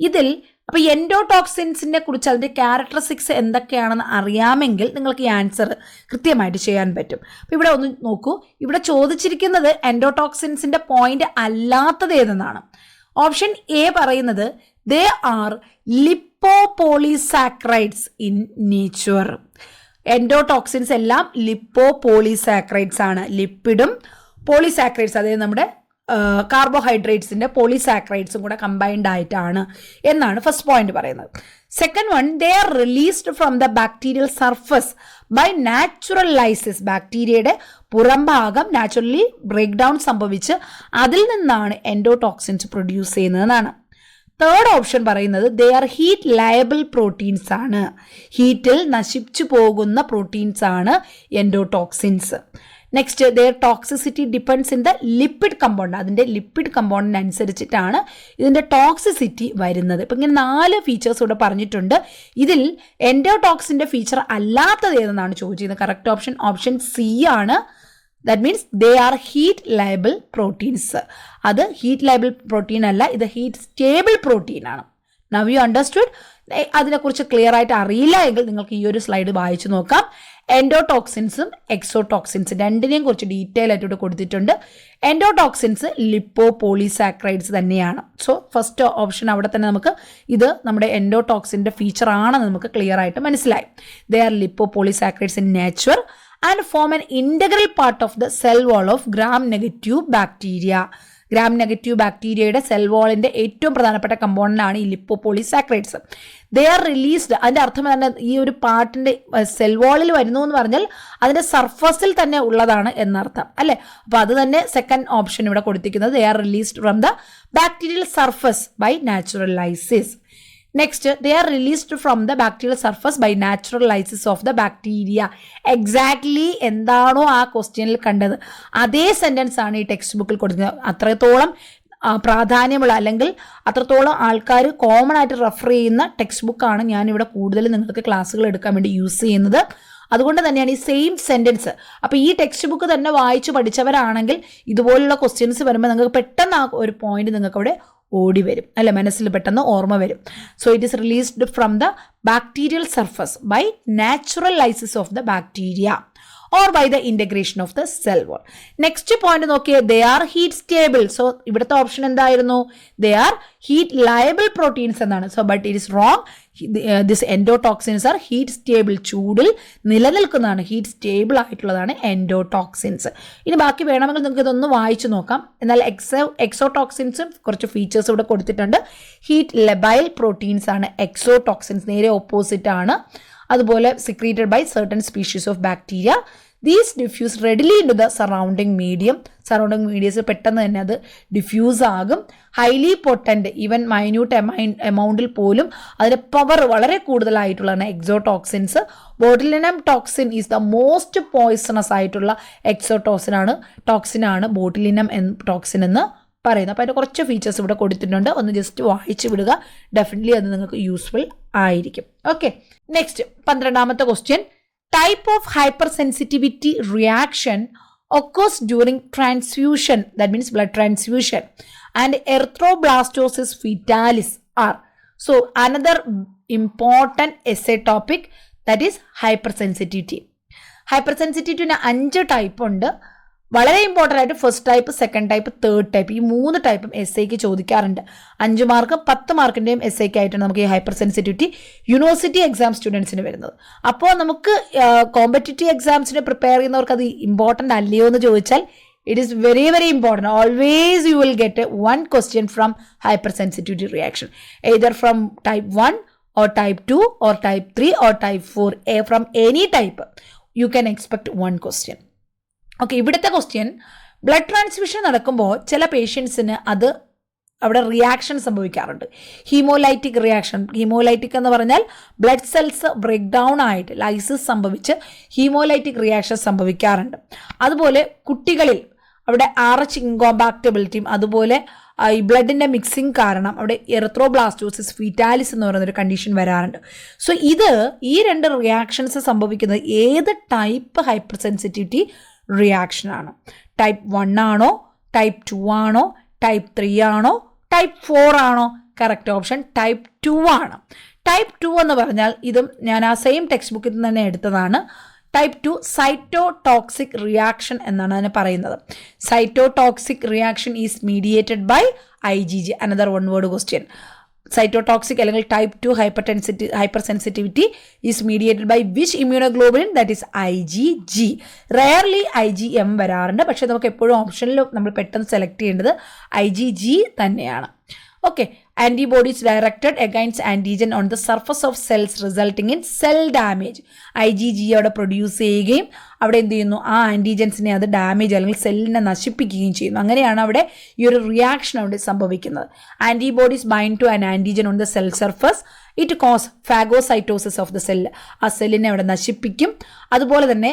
ഇതിൽ അപ്പോൾ എൻഡോടോക്സിൻസിനെ കുറിച്ച് അതിൻ്റെ ക്യാരക്ടറിസ്റ്റിക്സ് എന്തൊക്കെയാണെന്ന് അറിയാമെങ്കിൽ നിങ്ങൾക്ക് ഈ ആൻസർ കൃത്യമായിട്ട് ചെയ്യാൻ പറ്റും. അപ്പോൾ ഇവിടെ ഒന്ന് നോക്കൂ, ഇവിടെ ചോദിച്ചിരിക്കുന്നത് എൻഡോടോക്സിൻസിൻ്റെ പോയിന്റ് അല്ലാത്തത് ഏതെന്നാണ്. ഓപ്ഷൻ എ പറയുന്നത് ദേ ആർ ലിപ്പോപോളിസാക്രൈഡ്സ് ഇൻ നേച്ചർ. എൻഡോടോക്സിൻസ് എല്ലാം ലിപ്പോപോളിസാക്രൈഡ്സ് ആണ്. ലിപ്പിഡും പോളിസാക്രൈഡ്സ്, അതായത് നമ്മുടെ കാർബോഹൈഡ്രേറ്റ്സിൻ്റെ പോളിസാക്രൈഡ്സും കൂടെ കമ്പൈൻഡ് ആയിട്ടാണ് എന്നാണ് ഫസ്റ്റ് പോയിന്റ് പറയുന്നത്. Second one, they are released from the bacterial surface by natural lysis. ബാക്ടീരിയയുടെ പുറംഭാഗം നാച്ചുറലി ബ്രേക്ക് ഡൗൺ സംഭവിച്ച് അതിൽ നിന്നാണ് എൻഡോടോക്സിൻസ് പ്രൊഡ്യൂസ് ചെയ്യുന്നതെന്നാണ്. തേർഡ് ഓപ്ഷൻ പറയുന്നത് they are heat labile proteins ആണ്. ഹീറ്റിൽ നശിച്ചു പോകുന്ന പ്രോട്ടീൻസ് ആണ് endotoxins. Next their toxicity depends in the lipid compound. അതിൻ്റെ ലിപ്പിഡ് കമ്പൗണ്ടിന് അനുസരിച്ചിട്ടാണ് ഇതിൻ്റെ ടോക്സിസിറ്റി വരുന്നത്. ഇപ്പം ഇങ്ങനെ 4 ഫീച്ചേഴ്സ് ഇവിടെ പറഞ്ഞിട്ടുണ്ട്. ഇതിൽ എൻഡോടോക്സിൻ്റെ ഫീച്ചർ അല്ലാത്തത് ഏതെന്നാണ് ചോദിച്ചിരുന്നത്. കറക്റ്റ് ഓപ്ഷൻ സി ആണ്. That means they are heat labile proteins. അത് ഹീറ്റ് ലയബിൾ പ്രോട്ടീൻ അല്ല, ഇത് ഹീറ്റ് സ്റ്റേബിൾ പ്രോട്ടീൻ ആണ്. Now you understood. അതിനെക്കുറിച്ച് ക്ലിയർ ആയിട്ട് അറിയില്ല എങ്കിൽ നിങ്ങൾക്ക് ഈ ഒരു സ്ലൈഡ് വായിച്ചു നോക്കാം. എൻഡോടോക്സിൻസും എക്സോടോക്സിൻസും രണ്ടിനെയും കുറിച്ച് ഡീറ്റെയിൽ ആയിട്ട് കൊടുത്തിട്ടുണ്ട്. എൻഡോടോക്സിൻസ് ലിപ്പോ പോളിസാക്രൈഡ്സ് തന്നെയാണ്. സോ ഫസ്റ്റ് ഓപ്ഷൻ അവിടെ തന്നെ നമുക്ക് ഇത് നമ്മുടെ എൻഡോടോക്സിൻ്റെ ഫീച്ചർ ആണെന്ന് നമുക്ക് ക്ലിയർ ആയിട്ട് മനസ്സിലായി. They are lipo polysaccharides in nature and form an integral part of the cell wall of gram-negative bacteria. gram-negative ബാക്ടീരിയയുടെ സെൽ വാളിൻ്റെ ഏറ്റവും പ്രധാനപ്പെട്ട കമ്പോണൻ്റ് ആണ് ഈ ലിപ്പോപോളിസാക്രൈഡ്സ്. ദേ ആർ റിലീസ്ഡ്. അതിൻ്റെ അർത്ഥം തന്നെ ഈ ഒരു പാർട്ടിൻ്റെ സെൽ വാളിൽ വരുന്നു എന്ന് പറഞ്ഞാൽ അതിൻ്റെ സർഫസിൽ തന്നെ ഉള്ളതാണ് എന്നർത്ഥം അല്ലേ. അപ്പോൾ അത് തന്നെ സെക്കൻഡ് ഓപ്ഷൻ ഇവിടെ കൊടുത്തിരിക്കുന്നത്. They are released from the bacterial surface by natural lysis. Next, they are released from the bacterial surface by natural lysis of the bacteria. Exactly എന്താണോ ആ ക്വസ്റ്റ്യനിൽ കണ്ടത് അതേ സെൻറ്റൻസ് ആണ് ഈ ടെക്സ്റ്റ് ബുക്കിൽ കൊടുക്കുന്നത്. അത്രത്തോളം പ്രാധാന്യമുള്ള അല്ലെങ്കിൽ അത്രത്തോളം ആൾക്കാർ കോമൺ ആയിട്ട് റെഫർ ചെയ്യുന്ന ടെക്സ്റ്റ് ബുക്കാണ് ഞാനിവിടെ കൂടുതൽ നിങ്ങൾക്ക് ക്ലാസ്സുകൾ എടുക്കാൻ വേണ്ടി യൂസ് ചെയ്യുന്നത്. അതുകൊണ്ട് തന്നെയാണ് ഈ സെയിം സെൻറ്റൻസ്. അപ്പോൾ ഈ ടെക്സ്റ്റ് ബുക്ക് തന്നെ വായിച്ച് പഠിച്ചവരാണെങ്കിൽ ഇതുപോലുള്ള ക്വസ്റ്റ്യൻസ് വരുമ്പോൾ നിങ്ങൾക്ക് പെട്ടെന്ന് ആ ഒരു പോയിന്റ് നിങ്ങൾക്ക് അവിടെ ഓടി വരും അല്ലെ, മനസ്സിൽ പെട്ടെന്ന് ഓർമ്മ വരും. So it is released from the bacterial surface by natural lysis of the bacteria or by the integration of the cell wall. Next point നോക്കിയേ, they are heat stable. So ഇവിടുത്തെ ഓപ്ഷൻ എന്തായിരുന്നു? they are heat liable proteins എന്നാണ്. So but it is wrong. This endotoxins are heat stable. ചൂടിൽ നിലനിൽക്കുന്നതാണ്, heat stable ആയിട്ടുള്ളതാണ് എൻഡോടോക്സിൻസ്. ഇനി ബാക്കി വേണമെങ്കിൽ നിങ്ങൾക്ക് ഇതൊന്ന് വായിച്ചു നോക്കാം. എന്നാൽ എക്സോടോക്സിൻസും കുറച്ച് ഫീച്ചേഴ്സ് ഇവിടെ കൊടുത്തിട്ടുണ്ട്. ഹീറ്റ് ലെബൈൽ പ്രോട്ടീൻസ് ആണ് എക്സോടോക്സിൻസ്, നേരെ ഓപ്പോസിറ്റ് ആണ്. അതുപോലെ secreted by certain species of bacteria. These diffuse readily into the surrounding medium. Surrounding മീഡിയസ് പെട്ടെന്ന് തന്നെ അത് ഡിഫ്യൂസ് ആകും. ഹൈലി പൊട്ടൻറ്റ്, ഈവൻ മൈന്യൂട്ട് എമൗണ്ടിൽ പോലും അതിൻ്റെ പവർ വളരെ കൂടുതലായിട്ടുള്ളതാണ് exotoxins. Botulinum toxin is the most poisonous ആയിട്ടുള്ള ടോക്സിനാണ് ബോട്ടിലിനം ടോക്സിൻ എന്ന് പറയുന്നത്. അപ്പോൾ അതിൻ്റെ കുറച്ച് ഫീച്ചേഴ്സ് ഇവിടെ കൊടുത്തിട്ടുണ്ട്. ഒന്ന് ജസ്റ്റ് വായിച്ചു വിടുക, ഡെഫിനറ്റ്ലി അത് നിങ്ങൾക്ക് യൂസ്ഫുൾ ആയിരിക്കും. ഓക്കെ, നെക്സ്റ്റ് 12ാമത്തെ question. Type of hyper sensitivity reaction occurs during transfusion, that means blood transfusion, and erythroblastosis fetalis are. So another important essay topic, that is hypersensitivity. Hypersensitivity 5 type ഉണ്ട്. വളരെ important ആയിട്ട് first type, second type, third type, ഈ 3 ടൈപ്പും എസ്ഐക്ക് ചോദിക്കാറുണ്ട്. 5 mark 10 മാർക്കിൻ്റെയും എസ്ഐക്ക് ആയിട്ടാണ് നമുക്ക് ഈ hyper sensitivity university exam സ്റ്റുഡൻസിന് വരുന്നത്. അപ്പോൾ നമുക്ക് കോമ്പറ്റേറ്റീവ് എക്സാംസിന് പ്രിപ്പയർ ചെയ്യുന്നവർക്ക് അത് ഇമ്പോർട്ടൻ്റ് അല്ലയോ എന്ന് ചോദിച്ചാൽ it is very very important. Always you will get 1 question from hyper sensitivity reaction, either from type 1 or type 2 or type 3 or type 4. From any type you can expect 1 question. Okay, ഇവിടുത്തെ question, blood transfusion നടക്കുമ്പോൾ ചില പേഷ്യൻസിന് അത് അവിടെ reaction സംഭവിക്കാറുണ്ട്. Haemolytic reaction. Haemolytic എന്ന് പറഞ്ഞാൽ blood cells break down ആയിട്ട് ലൈസിസ് സംഭവിച്ച് ഹീമോലൈറ്റിക് റിയാക്ഷൻ സംഭവിക്കാറുണ്ട്. അതുപോലെ കുട്ടികളിൽ അവിടെ RH ഇൻകോമ്പാക്റ്റബിലിറ്റിയും അതുപോലെ ഈ ബ്ലഡിൻ്റെ മിക്സിങ് കാരണം അവിടെ എറിത്രോബ്ലാസ്റ്റോസിസ് ഫീറ്റാലിസ് എന്ന് പറയുന്നൊരു കണ്ടീഷൻ വരാറുണ്ട്. സോ ഈ 2 റിയാക്ഷൻസ് സംഭവിക്കുന്നത് ഏത് ടൈപ്പ് ഹൈപ്പർ സെൻസിറ്റിവിറ്റി റിയാക്ഷനാണ്? ടൈപ്പ് 1 ആണോ, ടൈപ്പ് 2 ആണോ, ടൈപ്പ് 3 ആണോ, ടൈപ്പ് 4 ആണോ? കറക്റ്റ് ഓപ്ഷൻ ടൈപ്പ് 2 ആണ്. ടൈപ്പ് 2 എന്ന് പറഞ്ഞാൽ ഇതും ഞാൻ ആ സെയിം ടെക്സ്റ്റ് ബുക്കിൽ നിന്ന് തന്നെ എടുത്തതാണ്. ടൈപ്പ് 2 സൈറ്റോടോക്സിക് റിയാക്ഷൻ എന്നാണ് അതിനെ പറയുന്നത്. Cytotoxic reaction is mediated by IgG. Another 1 word question. Cytotoxic അല്ലെങ്കിൽ type 2 hyper sensitivity is mediated by which immunoglobulin? That is IgG. Rarely IgM വരാറുണ്ട്, പക്ഷേ നമുക്ക് എപ്പോഴും ഓപ്ഷനിൽ നമ്മൾ പെട്ടെന്ന് സെലക്ട് ചെയ്യേണ്ടത് IgG തന്നെയാണ്. Okay, antibodies directed against antigen on the surface of cells resulting in cell damage. IgG അവിടെ പ്രൊഡ്യൂസ് ചെയ്യുകയും അവിടെ എന്ത് ചെയ്യുന്നു, ആ ആൻറ്റിജൻസിനെ അത് ഡാമേജ് അല്ലെങ്കിൽ സെല്ലിനെ നശിപ്പിക്കുകയും ചെയ്യുന്നു. അങ്ങനെയാണ് അവിടെ ഈ ഒരു റിയാക്ഷൻ അവിടെ സംഭവിക്കുന്നത്. Antibodies bind to an antigen on the cell surface, it cause phagocytosis of the cell. ആ സെല്ലിനെ അവിടെ നശിപ്പിക്കും. അതുപോലെ തന്നെ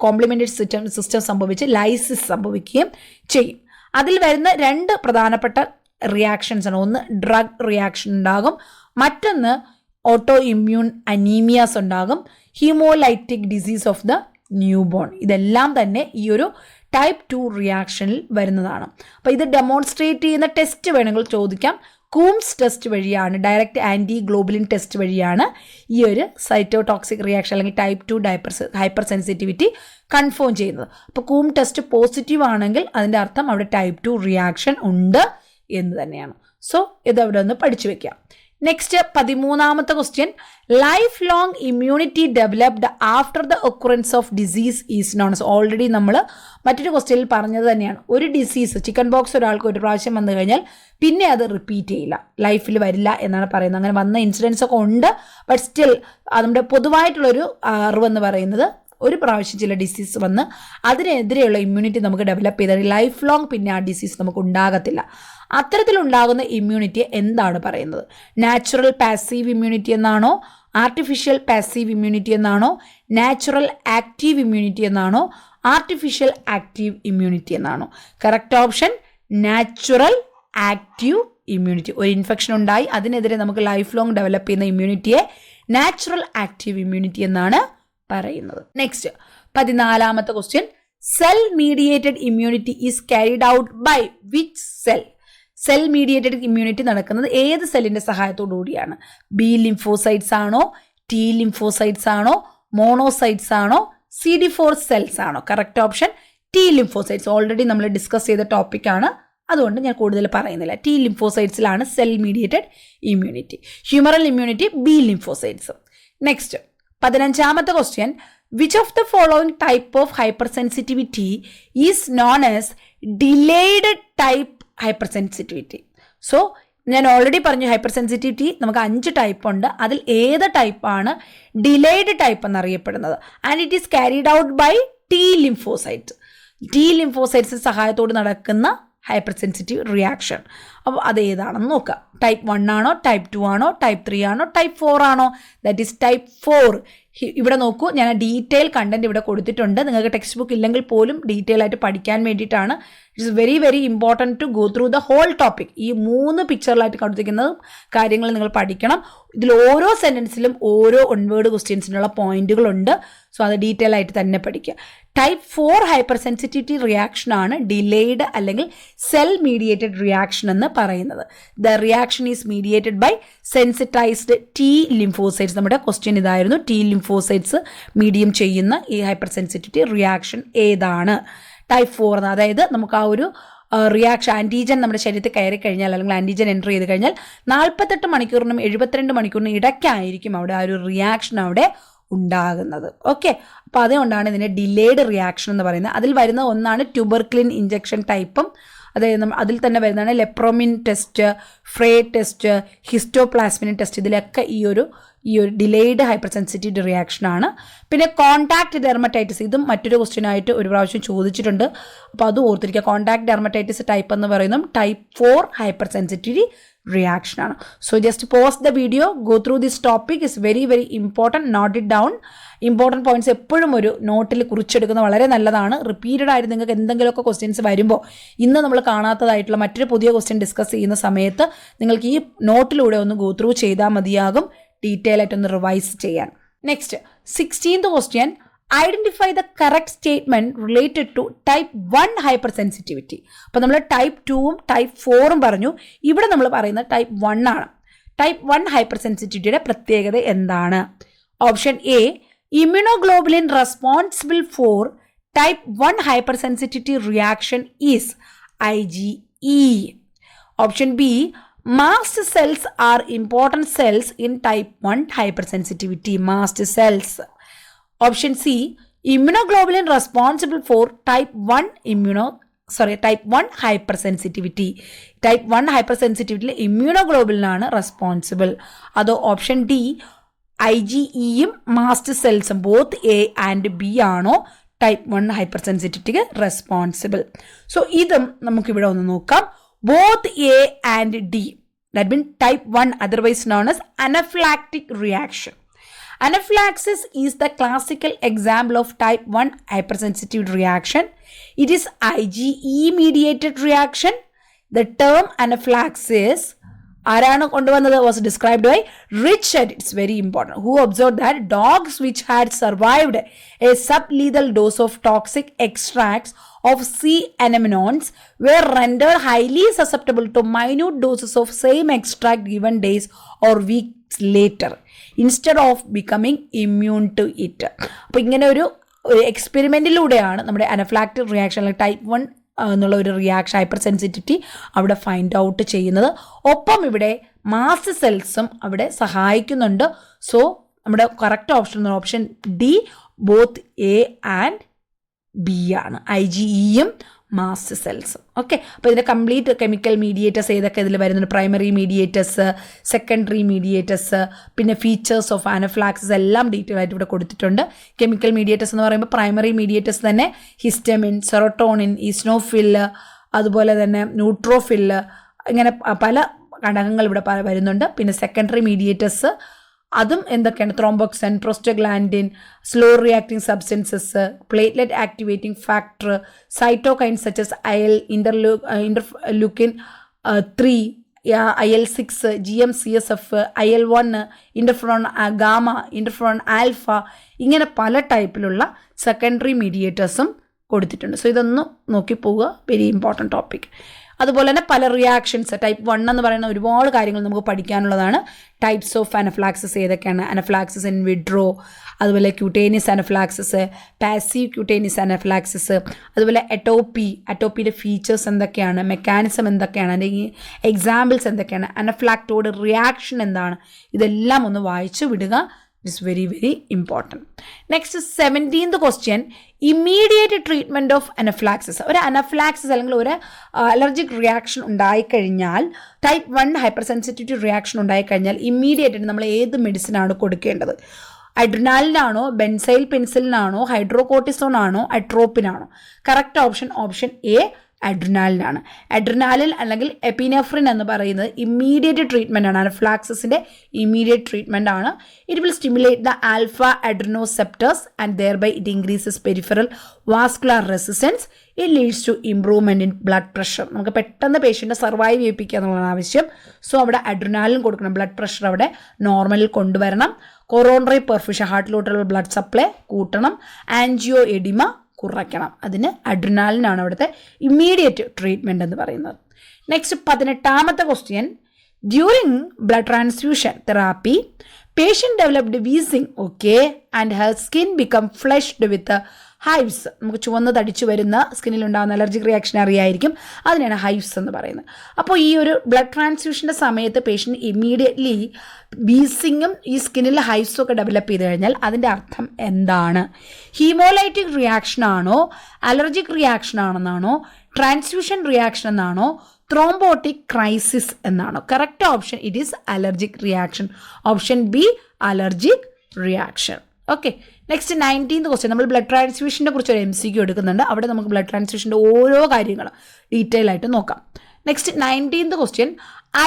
കോംപ്ലിമെൻ്ററി സിസ്റ്റം സംഭവിച്ച് ലൈസിസ് സംഭവിക്കുകയും ചെയ്യും. അതിൽ വരുന്ന 2 പ്രധാനപ്പെട്ട റിയാക്ഷൻസ് ആണ്. ഒന്ന് ഡ്രഗ് റിയാക്ഷൻ ഉണ്ടാകും, മറ്റൊന്ന് ഓട്ടോ ഇമ്മ്യൂൺ അനീമിയാസ് ഉണ്ടാകും, haemolytic disease of the new born. ഇതെല്ലാം തന്നെ ഈ ഒരു ടൈപ്പ് 2 റിയാക്ഷനിൽ വരുന്നതാണ്. അപ്പോൾ ഇത് ഡെമോൺസ്ട്രേറ്റ് ചെയ്യുന്ന ടെസ്റ്റ് വേണമെങ്കിൽ ചോദിക്കാം. കൂംസ് ടെസ്റ്റ് വഴിയാണ്, ഡയറക്റ്റ് ആൻറ്റി ഗ്ലോബുലിൻ ടെസ്റ്റ് വഴിയാണ് ഈ ഒരു സൈറ്റോടോക്സിക് റിയാക്ഷൻ അല്ലെങ്കിൽ ടൈപ്പ് 2 ഹൈപ്പർ സെൻസിറ്റിവിറ്റി കൺഫേം ചെയ്യുന്നത്. അപ്പോൾ കൂം ടെസ്റ്റ് പോസിറ്റീവ് ആണെങ്കിൽ അതിൻ്റെ അർത്ഥം അവിടെ ടൈപ്പ് 2 റിയാക്ഷൻ ഉണ്ട് എന്ന് തന്നെയാണ്. സോ ഇതവിടെ ഒന്ന് പഠിച്ചു വെക്കാം. നെക്സ്റ്റ് 13ാമത്തെ question, life long immunity developed after the occurrence of disease is known as. Already നമ്മൾ മറ്റൊരു ക്വസ്റ്റ്യനിൽ പറഞ്ഞത് തന്നെയാണ്. ഒരു ഡിസീസ്, ചിക്കൻ ബോക്സ് ഒരാൾക്ക് ഒരു പ്രാവശ്യം വന്നു കഴിഞ്ഞാൽ പിന്നെ അത് റിപ്പീറ്റ് ചെയ്യില്ല, ലൈഫിൽ വരില്ല എന്നാണ് പറയുന്നത്. അങ്ങനെ വന്ന ഇൻസിഡൻസ് ഒക്കെ ഉണ്ട്. ബട്ട് സ്റ്റിൽ നമ്മുടെ പൊതുവായിട്ടുള്ളൊരു അറിവെന്ന് പറയുന്നത് ഒരു പ്രാവശ്യം ചില ഡിസീസ് വന്ന് അതിനെതിരെയുള്ള ഇമ്മ്യൂണിറ്റി നമുക്ക് ഡെവലപ്പ് ചെയ്താൽ ലൈഫ് ലോങ് പിന്നെ ആ ഡിസീസ് നമുക്ക് ഉണ്ടാകത്തില്ല. അത്തരത്തിലുണ്ടാകുന്ന ഇമ്മ്യൂണിറ്റിയെ എന്താണ് പറയുന്നത്? നാച്ചുറൽ പാസീവ് ഇമ്മ്യൂണിറ്റി എന്നാണോ, ആർട്ടിഫിഷ്യൽ പാസീവ് ഇമ്മ്യൂണിറ്റി എന്നാണോ, നാച്ചുറൽ ആക്റ്റീവ് ഇമ്മ്യൂണിറ്റി എന്നാണോ, ആർട്ടിഫിഷ്യൽ ആക്റ്റീവ് ഇമ്മ്യൂണിറ്റി എന്നാണോ? Correct option natural active immunity. ഒരു ഇൻഫെക്ഷൻ ഉണ്ടായി അതിനെതിരെ നമുക്ക് ലൈഫ് ലോങ് ഡെവലപ്പ് ചെയ്യുന്ന ഇമ്മ്യൂണിറ്റിയെ നാച്ചുറൽ ആക്റ്റീവ് ഇമ്മ്യൂണിറ്റി എന്നാണ് പറയുന്നത്. നെക്സ്റ്റ് 14ാമത്തെ question, cell mediated immunity is carried out by which cell? Cell mediated immunity നടക്കുന്നത് ഏത് സെല്ലിൻ്റെ സഹായത്തോടു കൂടിയാണ്? ബി ലിംഫോസൈറ്റ്സ് ആണോ, ടി ലിംഫോസൈറ്റ്സ് ആണോ, മോണോസൈറ്റ്സ് ആണോ, CD4 സെൽസ് ആണോ? Correct option T lymphocytes. Already നമ്മൾ ഡിസ്കസ് ചെയ്ത ടോപ്പിക്കാണ്, അതുകൊണ്ട് ഞാൻ കൂടുതൽ പറയുന്നില്ല. ടി ലിംഫോസൈറ്റ്സിലാണ് cell mediated immunity. Humoral immunity B lymphocytes. Next 15ാമത്തെ question, which of the following type of hyper sensitivity is known as delayed type hyper sensitivity? So ഞാൻ ഓൾറെഡി പറഞ്ഞു ഹൈപ്പർ സെൻസിറ്റിവിറ്റി നമുക്ക് 5 ടൈപ്പ് ഉണ്ട്. അതിൽ ഏത് ടൈപ്പാണ് ഡിലേയ്ഡ് ടൈപ്പ് എന്നറിയപ്പെടുന്നത്? And it is carried out by T lymphocytes. T lymphocytes സഹായത്തോട് നടക്കുന്ന ഹൈപ്പർ സെൻസിറ്റീവ് റിയാക്ഷൻ. അപ്പോൾ അത് ഏതാണെന്ന് നോക്കാം. ടൈപ്പ് 1 ആണോ, ടൈപ്പ് 2 ആണോ, ടൈപ്പ് 3 ആണോ, ടൈപ്പ് 4 ആണോ? That is type 4. ഇവിടെ നോക്കൂ, ഞാൻ ഡീറ്റെയിൽ കണ്ടന്റ് ഇവിടെ കൊടുത്തിട്ടുണ്ട്. നിങ്ങൾക്ക് ടെക്സ്റ്റ് ബുക്ക് ഇല്ലെങ്കിൽ പോലും ഡീറ്റെയിൽ ആയിട്ട് പഠിക്കാൻ വേണ്ടിയിട്ടാണ്. It's very very important to go through the whole topic. ഈ 3 പിക്ചറിലായിട്ട് കൊടുത്തിരിക്കുന്നതും കാര്യങ്ങൾ നിങ്ങൾ പഠിക്കണം. ഇതിൽ ഓരോ സെൻറ്റൻസിലും ഓരോ ഒൺവേർഡ് ക്വസ്റ്റ്യൻസിനുള്ള പോയിന്റുകളുണ്ട്. സോ അത് ഡീറ്റെയിൽ ആയിട്ട് തന്നെ പഠിക്കുക. ടൈപ്പ് 4 ഹൈപ്പർ സെൻസിറ്റിവിറ്റി റിയാക്ഷനാണ് ഡിലേയ്ഡ് അല്ലെങ്കിൽ സെൽ മീഡിയേറ്റഡ് റിയാക്ഷൻ എന്ന് പറയുന്നത്. The reaction is mediated by sensitised T lymphocytes. നമ്മുടെ ക്വസ്റ്റ്യൻ ഇതായിരുന്നു, ടി ലിംഫോസൈറ്റ്സ് മീഡിയം ചെയ്യുന്ന ഈ ഹൈപ്പർ സെൻസിറ്റിവിറ്റി റിയാക്ഷൻ ഏതാണ്? ടൈപ്പ് 4. അതായത് നമുക്ക് ആ ഒരു റിയാക്ഷൻ ആൻറ്റിജൻ നമ്മുടെ ശരീരത്തിൽ കയറി കഴിഞ്ഞാൽ അല്ലെങ്കിൽ ആൻറ്റിജൻ എൻ്റർ ചെയ്ത് കഴിഞ്ഞാൽ 48 മണിക്കൂറിനും 72 മണിക്കൂറിനും ഇടയ്ക്കായിരിക്കും അവിടെ ആ ഒരു റിയാക്ഷൻ അവിടെ ഉണ്ടാകുന്നത്. ഓക്കെ, അപ്പോൾ അതുകൊണ്ടാണ് ഇതിനെ ഡിലേഡ് റിയാക്ഷൻ എന്ന് പറയുന്നത്. അതിൽ വരുന്ന ഒന്നാണ് ട്യൂബർക്ലിൻ ഇഞ്ചക്ഷൻ ടൈപ്പും. അതായത് അതിൽ തന്നെ വരുന്നതാണ് ലെപ്രോമിൻ ടെസ്റ്റ്, ഫ്രേ ടെസ്റ്റ്, ഹിസ്റ്റോപ്ലാസ്മിൻ ടെസ്റ്റ്. ഇതിലൊക്കെ ഈ ഒരു ഡിലേയ്ഡ് ഹൈപ്പർ സെൻസിറ്റിവിറ്റി റിയാക്ഷനാണ്. പിന്നെ കോൺടാക്ട് ഡെർമറ്റൈറ്റിസ്, ഇതും മറ്റൊരു ക്വസ്റ്റ്യനായിട്ട് ഒരു പ്രാവശ്യം ചോദിച്ചിട്ടുണ്ട്. അപ്പോൾ അത് ഓർത്തിരിക്കുക. കോൺടാക്ട് ഡെർമറ്റൈറ്റിസ് ടൈപ്പ് എന്ന് പറയുന്നതും ടൈപ്പ് 4 ഹൈപ്പർ സെൻസിറ്റിവിറ്റി റിയാക്ഷനാണ്. So just pause the video, go through this topic. Is very very important. Note it down. Important points എപ്പോഴും ഒരു നോട്ടിൽ കുറിച്ചെടുക്കുന്നത് വളരെ നല്ലതാണ്. റിപ്പീറ്റഡ് ആയിട്ട് നിങ്ങൾക്ക് എന്തെങ്കിലുമൊക്കെ ക്വസ്റ്റ്യൻസ് വരുമ്പോൾ ഇന്ന് നമ്മൾ കാണാത്തതായിട്ടുള്ള മറ്റൊരു പുതിയ ക്വസ്റ്റ്യൻ ഡിസ്കസ് ചെയ്യുന്ന സമയത്ത് നിങ്ങൾക്ക് ഈ നോട്ടിലൂടെ ഒന്ന് ഗോ ത്രൂ ചെയ്താൽ മതിയാകും, ഡീറ്റെയിൽ ആയിട്ടൊന്ന് റിവൈസ് ചെയ്യാൻ. Next 16th question, identify the correct statement related to type 1 hyper sensitivity. അപ്പോൾ നമ്മൾ ടൈപ്പ് 2ഉം ടൈപ്പ് 4ഉം പറഞ്ഞു. ഇവിടെ നമ്മൾ പറയുന്നത് ടൈപ്പ് 1 ആണ്. ടൈപ്പ് 1 ഹൈപ്പർ സെൻസിറ്റിവിറ്റിയുടെ പ്രത്യേകത എന്താണ്? Option A, immunoglobulin responsible for type 1 hyper sensitivity reaction is IgE. Option B, mast cells are important cells in type 1 hypersensitivity. Mast cells. Option C, immunoglobulin responsible for type 1 immuno type 1 hyper sensitivity. Type 1 hyper സെൻസിറ്റിവിറ്റിയിൽ ഇമ്മ്യൂണോഗ്ലോബുലിനാണ് responsible. അതോ option D IgEയും mast സെൽസും both A and B ആണോ type 1 hyper സെൻസിറ്റിവിറ്റിക്ക് responsible? So ഇതും നമുക്കിവിടെ ഒന്ന് നോക്കാം. Both A and D, that means type 1, otherwise known as anaphylactic reaction. Anaphylaxis is the classical example of type 1 hypersensitive reaction. It is IgE mediated reaction. The term anaphylaxis was described by Richard, it's very important, who observed that dogs which had survived a sublethal dose of toxic extracts of sea anemones were rendered highly susceptible to minute doses of same extract given days or weeks later instead of becoming immune to it. അപ്പോൾ ഇങ്ങനെ ഒരു എക്സ്പെരിമെൻറ്റിലൂടെയാണ് നമ്മുടെ അനഫ്ലാക്റ്റിക് reaction type 1 എന്നുള്ള ഒരു reaction hyper sensitivity അവിടെ find out ചെയ്യുന്നത്. ഒപ്പം ഇവിടെ മാസ്റ്റ് സെൽസും അവിടെ സഹായിക്കുന്നുണ്ട്. സോ നമ്മുടെ correct option D both A and B ആണ്, IgEയും മാസ്റ്റ് സെൽസും. ഓക്കെ, അപ്പോൾ ഇതിൻ്റെ കംപ്ലീറ്റ് കെമിക്കൽ മീഡിയേറ്റേഴ്സ് ഏതൊക്കെ ഇതിൽ വരുന്നുണ്ട്, പ്രൈമറി മീഡിയേറ്റേഴ്സ്, സെക്കൻഡറി മീഡിയേറ്റേഴ്സ്, പിന്നെ ഫീച്ചേഴ്സ് ഓഫ് അനഫ്ലാക്സിസ് എല്ലാം ഡീറ്റെയിൽ ആയിട്ട് ഇവിടെ കൊടുത്തിട്ടുണ്ട്. കെമിക്കൽ മീഡിയേറ്റേഴ്സ് എന്ന് പറയുമ്പോൾ പ്രൈമറി മീഡിയേറ്റേഴ്സ് തന്നെ ഹിസ്റ്റമിൻ, സെറോട്ടോണിൻ, ഈസ്നോഫില്ല്, അതുപോലെ തന്നെ ന്യൂട്രോഫില്ല്, ഇങ്ങനെ പല ഘടകങ്ങൾ ഇവിടെ വരുന്നുണ്ട്. പിന്നെ സെക്കൻഡറി മീഡിയേറ്റേഴ്സ് അതും എന്തൊക്കെയാണ്, thromboxane, prostaglandin, slow reacting substances, platelet activating factor, cytokine such as interleukin 3, IL-6, GM-CSF, IL-1, interferon gamma, interferon alpha, ഇങ്ങനെ പല ടൈപ്പിലുള്ള സെക്കൻഡറി മീഡിയേറ്റേഴ്സും കൊടുത്തിട്ടുണ്ട്. സോ ഇതൊന്ന് നോക്കി പോവുക, വെരി ഇമ്പോർട്ടൻറ്റ് ടോപ്പിക്. അതുപോലെ തന്നെ പല റിയാക്ഷൻസ് ടൈപ്പ് 1 എന്ന് പറയുന്ന ഒരുപാട് കാര്യങ്ങൾ നമുക്ക് പഠിക്കാനുള്ളതാണ്. ടൈപ്സ് ഓഫ് അനഫ്ലാക്സിസ് ഏതൊക്കെയാണ്, അനഫ്ലാക്സിസ് ഇൻ വിട്രോ, അതുപോലെ ക്യൂട്ടേനിയസ് അനഫ്ലാക്സിസ്, പാസീവ് ക്യൂട്ടേനിയസ് അനഫ്ലാക്സിസ്, അതുപോലെ അറ്റോപ്പിയുടെ ഫീച്ചേഴ്സ് എന്തൊക്കെയാണ്, മെക്കാനിസം എന്തൊക്കെയാണ്, അല്ലെങ്കിൽ എക്സാമ്പിൾസ് എന്തൊക്കെയാണ്, അനഫ്ലാക്റ്റോട് റിയാക്ഷൻ എന്താണ്, ഇതെല്ലാം ഒന്ന് വായിച്ചു വിടുക. It's very very important. Next 17th question, immediate treatment of anaphylaxis. ഒരു അനഫ്ലാക്സിസ് അല്ലെങ്കിൽ ഒരു അലർജിക് റിയാക്ഷൻ ഉണ്ടായിക്കഴിഞ്ഞാൽ, ടൈപ്പ് 1 ഹൈപ്പർ സെൻസിറ്റിവിറ്റി റിയാക്ഷൻ ഉണ്ടായിക്കഴിഞ്ഞാൽ ഇമ്മീഡിയറ്റായിട്ട് നമ്മൾ ഏത് മെഡിസിനാണ് കൊടുക്കേണ്ടത്? അഡ്രിനാലിനാണോ, ബെൻസൈൽ പെൻസിലിനാണോ, ഹൈഡ്രോകോർട്ടിസോൺ ആണോ, അട്രോപ്പിനാണോ? കറക്റ്റ് ഓപ്ഷൻ A അഡ്രിനാലിനാണ്. അഡ്രിനാലിൻ അല്ലെങ്കിൽ എപ്പിനെഫ്രിൻ എന്ന് പറയുന്നത് ഇമ്മീഡിയറ്റ് ട്രീറ്റ്മെൻ്റ് ആണ്, അനഫ്ലാക്സിസിൻ്റെ ഇമ്മീഡിയറ്റ് ട്രീറ്റ്മെൻ്റ് ആണ്. It will stimulate the alpha adrenoceptors and thereby it increases peripheral vascular resistance. It leads to improvement in blood pressure. നമുക്ക് പെട്ടെന്ന് പേഷ്യൻറ്റ് സർവൈവ് ചെയ്യിപ്പിക്കുക എന്നുള്ളതാണ് ആവശ്യം. സോ അവിടെ അഡ്രിനാലിൻ കൊടുക്കണം, ബ്ലഡ് പ്രഷർ അവിടെ നോർമലിൽ കൊണ്ടുവരണം. കൊറോണറി പെർഫ്യൂഷൻ, ഹാർട്ടിലോട്ടുള്ള ബ്ലഡ് സപ്ലൈ കൂട്ടണം. ആൻജിയോ എഡിമ കുറയ്ക്കണം. അതിന് അഡ്രിനാലിനാണ് അവിടുത്തെ ഇമ്മീഡിയറ്റ് ട്രീറ്റ്മെൻറ്റ് എന്ന് പറയുന്നത്. Next 18th question, during blood transfusion therapy patient developed wheezing, okay, and her skin become flushed with hives. നമുക്ക് ചുവന്ന് തടിച്ചു വരുന്ന സ്കിന്നിലുണ്ടാകുന്ന അലർജിക് റിയാക്ഷൻ അറിയായിരിക്കും, അതിനാണ് ഹൈവ്സ് എന്ന് പറയുന്നത്. അപ്പോൾ ഈ ഒരു ബ്ലഡ് ട്രാൻസ്ഫ്യൂഷൻ്റെ സമയത്ത് പേഷ്യൻ്റ് ഇമ്മീഡിയറ്റ്ലി വീസിങ്ങും ഈ സ്കിന്നിൽ ഹൈവ്സും ഒക്കെ ഡെവലപ്പ് ചെയ്ത് കഴിഞ്ഞാൽ അതിൻ്റെ അർത്ഥം എന്താണ്? ഹീമോലൈറ്റിക് റിയാക്ഷൻ ആണോ, അലർജിക് റിയാക്ഷൻ ആണെന്നാണോ, ട്രാൻസ്ഫ്യൂഷൻ റിയാക്ഷൻ എന്നാണോ, ത്രോംബോട്ടിക് ക്രൈസിസ് എന്നാണോ? Correct option it is allergic reaction. Option B allergic reaction. Okay, next 19th question, നമ്മൾ ബ്ലഡ് ട്രാൻസ്ഫ്യൂഷനെ കുറിച്ച് ഒരു MCQ എടുക്കുന്നുണ്ട്. അവിടെ നമുക്ക് ബ്ലഡ് ട്രാൻസ്ഫ്യൂഷൻ്റെ ഓരോ കാര്യങ്ങളും ഡീറ്റെയിൽ ആയിട്ട് നോക്കാം. Next 19th question,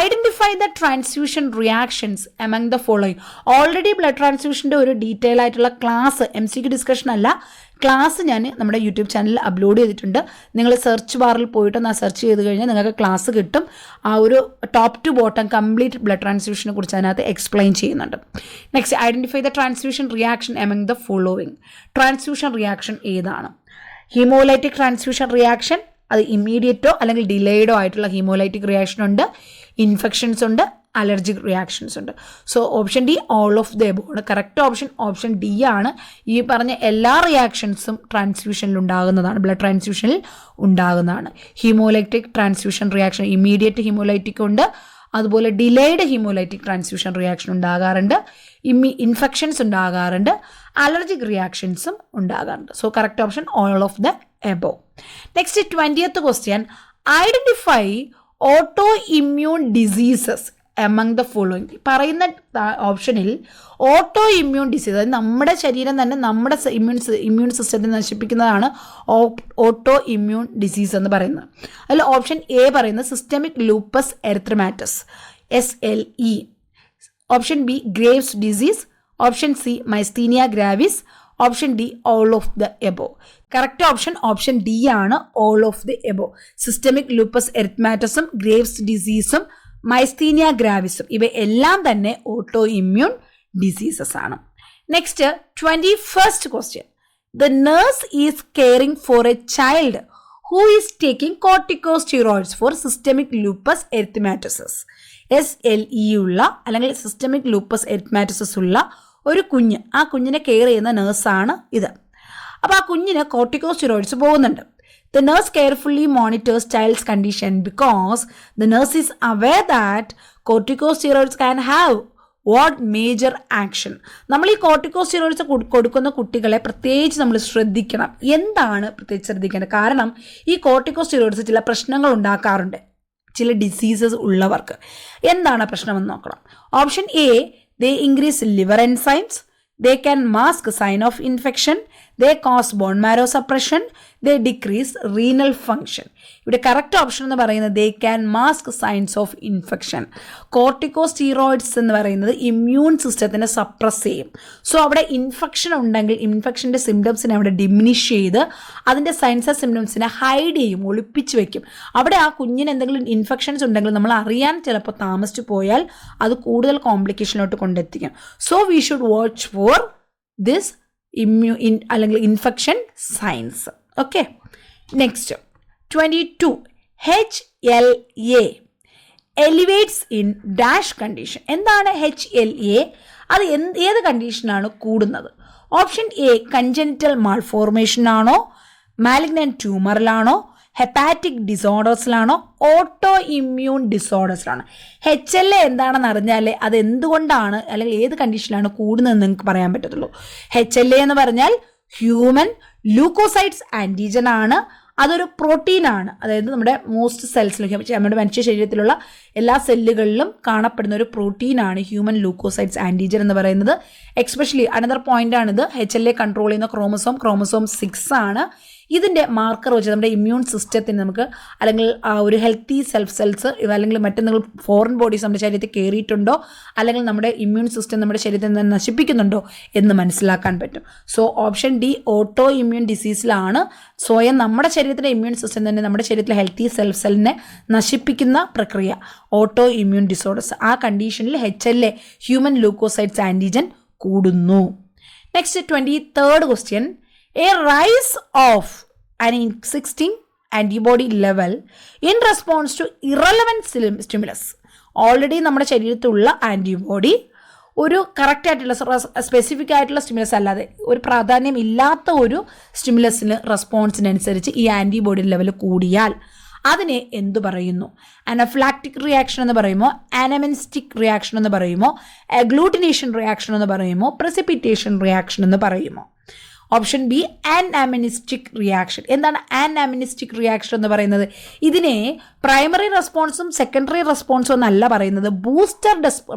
identify the transfusion reactions among the following. Already blood ട്രാൻസ്ഫ്യൂഷൻ്റെ ഒരു ഡീറ്റെയിൽ ആയിട്ടുള്ള ക്ലാസ്, MCQ ഡിസ്കഷൻ അല്ല, ക്ലാസ് ഞാൻ നമ്മുടെ യൂട്യൂബ് ചാനലിൽ അപ്ലോഡ് ചെയ്തിട്ടുണ്ട്. നിങ്ങൾ സെർച്ച് ബാറിൽ പോയിട്ടൊന്ന് സെർച്ച് ചെയ്ത് കഴിഞ്ഞാൽ നിങ്ങൾക്ക് ക്ലാസ് കിട്ടും. ആ ഒരു top to bottom complete blood ട്രാൻസ്ഫ്യൂഷനെ കുറിച്ച് അതിനകത്ത് എക്സ്പ്ലെയിൻ ചെയ്യുന്നുണ്ട്. Next, identify the transfusion reaction among the following. Transfusion reaction ഏതാണ്? ഹീമോലൈറ്റിക് ട്രാൻസ്ഫ്യൂഷൻ റിയാക്ഷൻ, അത് ഇമ്മീഡിയറ്റോ അല്ലെങ്കിൽ ഡിലേഡോ ആയിട്ടുള്ള ഹീമോലൈറ്റിക് റിയാക്ഷൻ ഉണ്ട്, ഇൻഫെക്ഷൻസ് ഉണ്ട്, അലർജിക് റിയാക്ഷൻസ് ഉണ്ട്. So option D all of the above ആണ്. കറക്റ്റ് ഓപ്ഷൻ ഡി ആണ്. ഈ പറഞ്ഞ എല്ലാ റിയാക്ഷൻസും ട്രാൻസ്ഫ്യൂഷനിൽ ഉണ്ടാകുന്നതാണ്, ബ്ലഡ് ട്രാൻസ്ഫ്യൂഷനിൽ ഉണ്ടാകുന്നതാണ്. Haemolytic transfusion reaction immediate haemolytic ഉണ്ട്, അതുപോലെ ഡിലേഡ് ഹീമോലൈറ്റിക് ട്രാൻസ്ഫ്യൂഷൻ റിയാക്ഷൻ ഉണ്ടാകാറുണ്ട്, ഇൻഫെക്ഷൻസ് ഉണ്ടാകാറുണ്ട്, അലർജിക് റിയാക്ഷൻസും ഉണ്ടാകാറുണ്ട്. So correct option all of the above. Next 20th question, identify auto immune diseases among the following. പറയുന്ന ഓപ്ഷനിൽ ഓട്ടോ ഇമ്മ്യൂൺ ഡിസീസ്, അതായത് നമ്മുടെ ശരീരം തന്നെ നമ്മുടെ ഇമ്മ്യൂൺ സിസ്റ്റത്തെ നശിപ്പിക്കുന്നതാണ് ഓട്ടോ ഇമ്മ്യൂൺ ഡിസീസ് എന്ന് പറയുന്നത്. അതിൽ ഓപ്ഷൻ എ പറയുന്നത് systemic lupus erythematosus SLE, option B Graves disease, option C myasthenia gravis, option D all of the above. Correct option D ആണ്, all of the above. Systemic lupus എറിത്രോമാറ്റസും Graves ഡിസീസും myasthenia ഗ്രാവിസും ഇവയെല്ലാം തന്നെ auto immune diseases ആണ്. Next 21st question, the nurse is caring for a child who is taking corticosteroids for systemic lupus erythematosus. SLE ഉള്ള അല്ലെങ്കിൽ systemic lupus എറിത്രോമാറ്റസസ് ഉള്ള ഒരു കുഞ്ഞ്, ആ കുഞ്ഞിനെ കെയർ ചെയ്യുന്ന നേഴ്സാണ് ഇത്. അപ്പോൾ ആ കുഞ്ഞിന് കോർട്ടിക്കോസ്റ്റീറോയിഡ്സ് പോകുന്നുണ്ട്. The nurse carefully monitors child's condition because the nurse is aware that corticosteroids can have what major action. നമ്മൾ ഈ കോർട്ടിക്കോസ്റ്റീറോയിഡ്സ് കൊടുക്കുന്ന കുട്ടികളെ പ്രത്യേകിച്ച് നമ്മൾ ശ്രദ്ധിക്കണം. എന്താണ് പ്രത്യേകിച്ച് ശ്രദ്ധിക്കേണ്ടത്? കാരണം ഈ കോർട്ടിക്കോസ്റ്റീറോയിഡ്സ് ചില പ്രശ്നങ്ങൾ ഉണ്ടാക്കാറുണ്ട് ചില ഡിസീസസ് ഉള്ളവർക്ക്. എന്താണ് പ്രശ്നമെന്ന് നോക്കണം. Option A, they increase liver enzymes, they can mask sign of infection, they cause bone marrow suppression, they decrease renal function. ഇവിടെ കറക്റ്റ് ഓപ്ഷൻ എന്ന് പറയുന്നത് they can mask signs of infection. കോർട്ടിക്കോസ്റ്റീറോയിഡ്സ് എന്ന് പറയുന്നത് ഇമ്മ്യൂൺ സിസ്റ്റത്തിനെ സപ്രസ് ചെയ്യും. So അവിടെ infection ഉണ്ടെങ്കിൽ ഇൻഫെക്ഷൻ്റെ സിംറ്റംസിനെ അവിടെ diminish ചെയ്ത് അതിൻ്റെ സൈൻസ് ഓഫ് സിംറ്റംസിനെ ഹൈഡ് ചെയ്യും, ഒളിപ്പിച്ച് വെക്കും. അവിടെ ആ കുഞ്ഞിന് എന്തെങ്കിലും ഇൻഫെക്ഷൻസ് ഉണ്ടെങ്കിൽ നമ്മൾ അറിയാൻ ചിലപ്പോൾ താമസിച്ചു പോയാൽ അത് കൂടുതൽ കോംപ്ലിക്കേഷനിലോട്ട് കൊണ്ടെത്തിക്കും. So we should watch for this അല്ലെങ്കിൽ infection signs. Okay, next 22, HLA elevates in dash condition. എന്താണ് HLA? അത് ഏത് കണ്ടീഷനാണ് കൂടുന്നത്? ഓപ്ഷൻ എ, കൺജനിറ്റൽ മാൾഫോർമേഷൻ ആണോ, മാലിഗ്നന്റ് ട്യൂമറിലാണോ, ഹെപ്പാറ്റിക് ഡിസോർഡേഴ്സിലാണോ, ഓട്ടോ ഇമ്മ്യൂൺ ഡിസോർഡേഴ്സിലാണോ? HLA എന്താണെന്ന് അറിഞ്ഞാലേ അത് എന്തുകൊണ്ടാണ് അല്ലെങ്കിൽ ഏത് കണ്ടീഷനിലാണ് കൂടുന്നതെന്ന് നിങ്ങൾക്ക് പറയാൻ പറ്റത്തുള്ളൂ. HLA എന്ന് പറഞ്ഞാൽ ഹ്യൂമൻ ലൂക്കോസൈറ്റ്സ് ആൻറ്റിജൻ ആണ്. അതൊരു പ്രോട്ടീനാണ്, അതായത് നമ്മുടെ മോസ്റ്റ് സെൽസിലും നമ്മുടെ മനുഷ്യ ശരീരത്തിലുള്ള എല്ലാ സെല്ലുകളിലും കാണപ്പെടുന്ന ഒരു പ്രോട്ടീനാണ് ഹ്യൂമൻ ലൂക്കോസൈറ്റ്സ് ആൻറ്റിജൻ എന്ന് പറയുന്നത്. എക്സ്പെഷ്യലി അനദർ പോയിന്റാണിത്, HLA കൺട്രോൾ ചെയ്യുന്ന ക്രോമസോം 6 ആണ്. ഇതിൻ്റെ മാർക്കർ വെച്ച് നമ്മുടെ ഇമ്മ്യൂൺ സിസ്റ്റത്തിന് നമുക്ക് അല്ലെങ്കിൽ ഒരു ഹെൽത്തി സെൽസ് അല്ലെങ്കിൽ മറ്റെന്തെങ്കിലും ഫോറിൻ ബോഡീസ് നമ്മുടെ ശരീരത്തിൽ കയറിയിട്ടുണ്ടോ അല്ലെങ്കിൽ നമ്മുടെ ഇമ്മ്യൂൺ സിസ്റ്റം നമ്മുടെ ശരീരത്തിൽ നിന്ന് നശിപ്പിക്കുന്നുണ്ടോ എന്ന് മനസ്സിലാക്കാൻ പറ്റും. So option D, auto immune ഡിസീസിലാണ് സ്വയം നമ്മുടെ ശരീരത്തിലെ ഇമ്മ്യൂൺ സിസ്റ്റം തന്നെ നമ്മുടെ ശരീരത്തിലെ ഹെൽത്തി സെല്ലിനെ നശിപ്പിക്കുന്ന പ്രക്രിയ ഓട്ടോ ഇമ്മ്യൂൺ ഡിസോർഡേഴ്സ്. ആ കണ്ടീഷനിൽ HLA ഹ്യൂമൻ ലൂക്കോസൈറ്റ്സ് ആൻറ്റിജൻ കൂടുന്നു. Next 23rd question, a rise of an existing antibody level in response to irrelevant stimulus. Already നമ്മുടെ ശരീരത്തിലുള്ള ആൻറ്റിബോഡി ഒരു കറക്റ്റ് ആയിട്ടുള്ള സ്പെസിഫിക് ആയിട്ടുള്ള സ്റ്റിമുലസ് അല്ലാതെ ഒരു പ്രാധാന്യം ഇല്ലാത്ത ഒരു സ്റ്റിമുലസിന് റെസ്പോൺസിനനുസരിച്ച് ഈ ആൻറ്റിബോഡി ലെവൽ കൂടിയാൽ അതിനെ എന്തു പറയുന്നു? അനഫ്ലാക്റ്റിക് റിയാക്ഷൻ എന്ന് പറയുമോ, ആനമിനിസ്റ്റിക് റിയാക്ഷൻ എന്ന് പറയുമോ, അഗ്ലൂട്ടിനേഷൻ റിയാക്ഷൻ എന്ന് പറയുമോ, പ്രസിപ്പിറ്റേഷൻ റിയാക്ഷൻ എന്ന് പറയുമോ? Option B, anamnestic reaction. എന്താണ് ആൻആമിനിസ്റ്റിക് റിയാക്ഷൻ എന്ന് പറയുന്നത്? ഇതിനെ പ്രൈമറി റെസ്പോൺസും സെക്കൻഡറി റെസ്പോൺസും എന്നല്ല പറയുന്നത്, ബൂസ്റ്റർ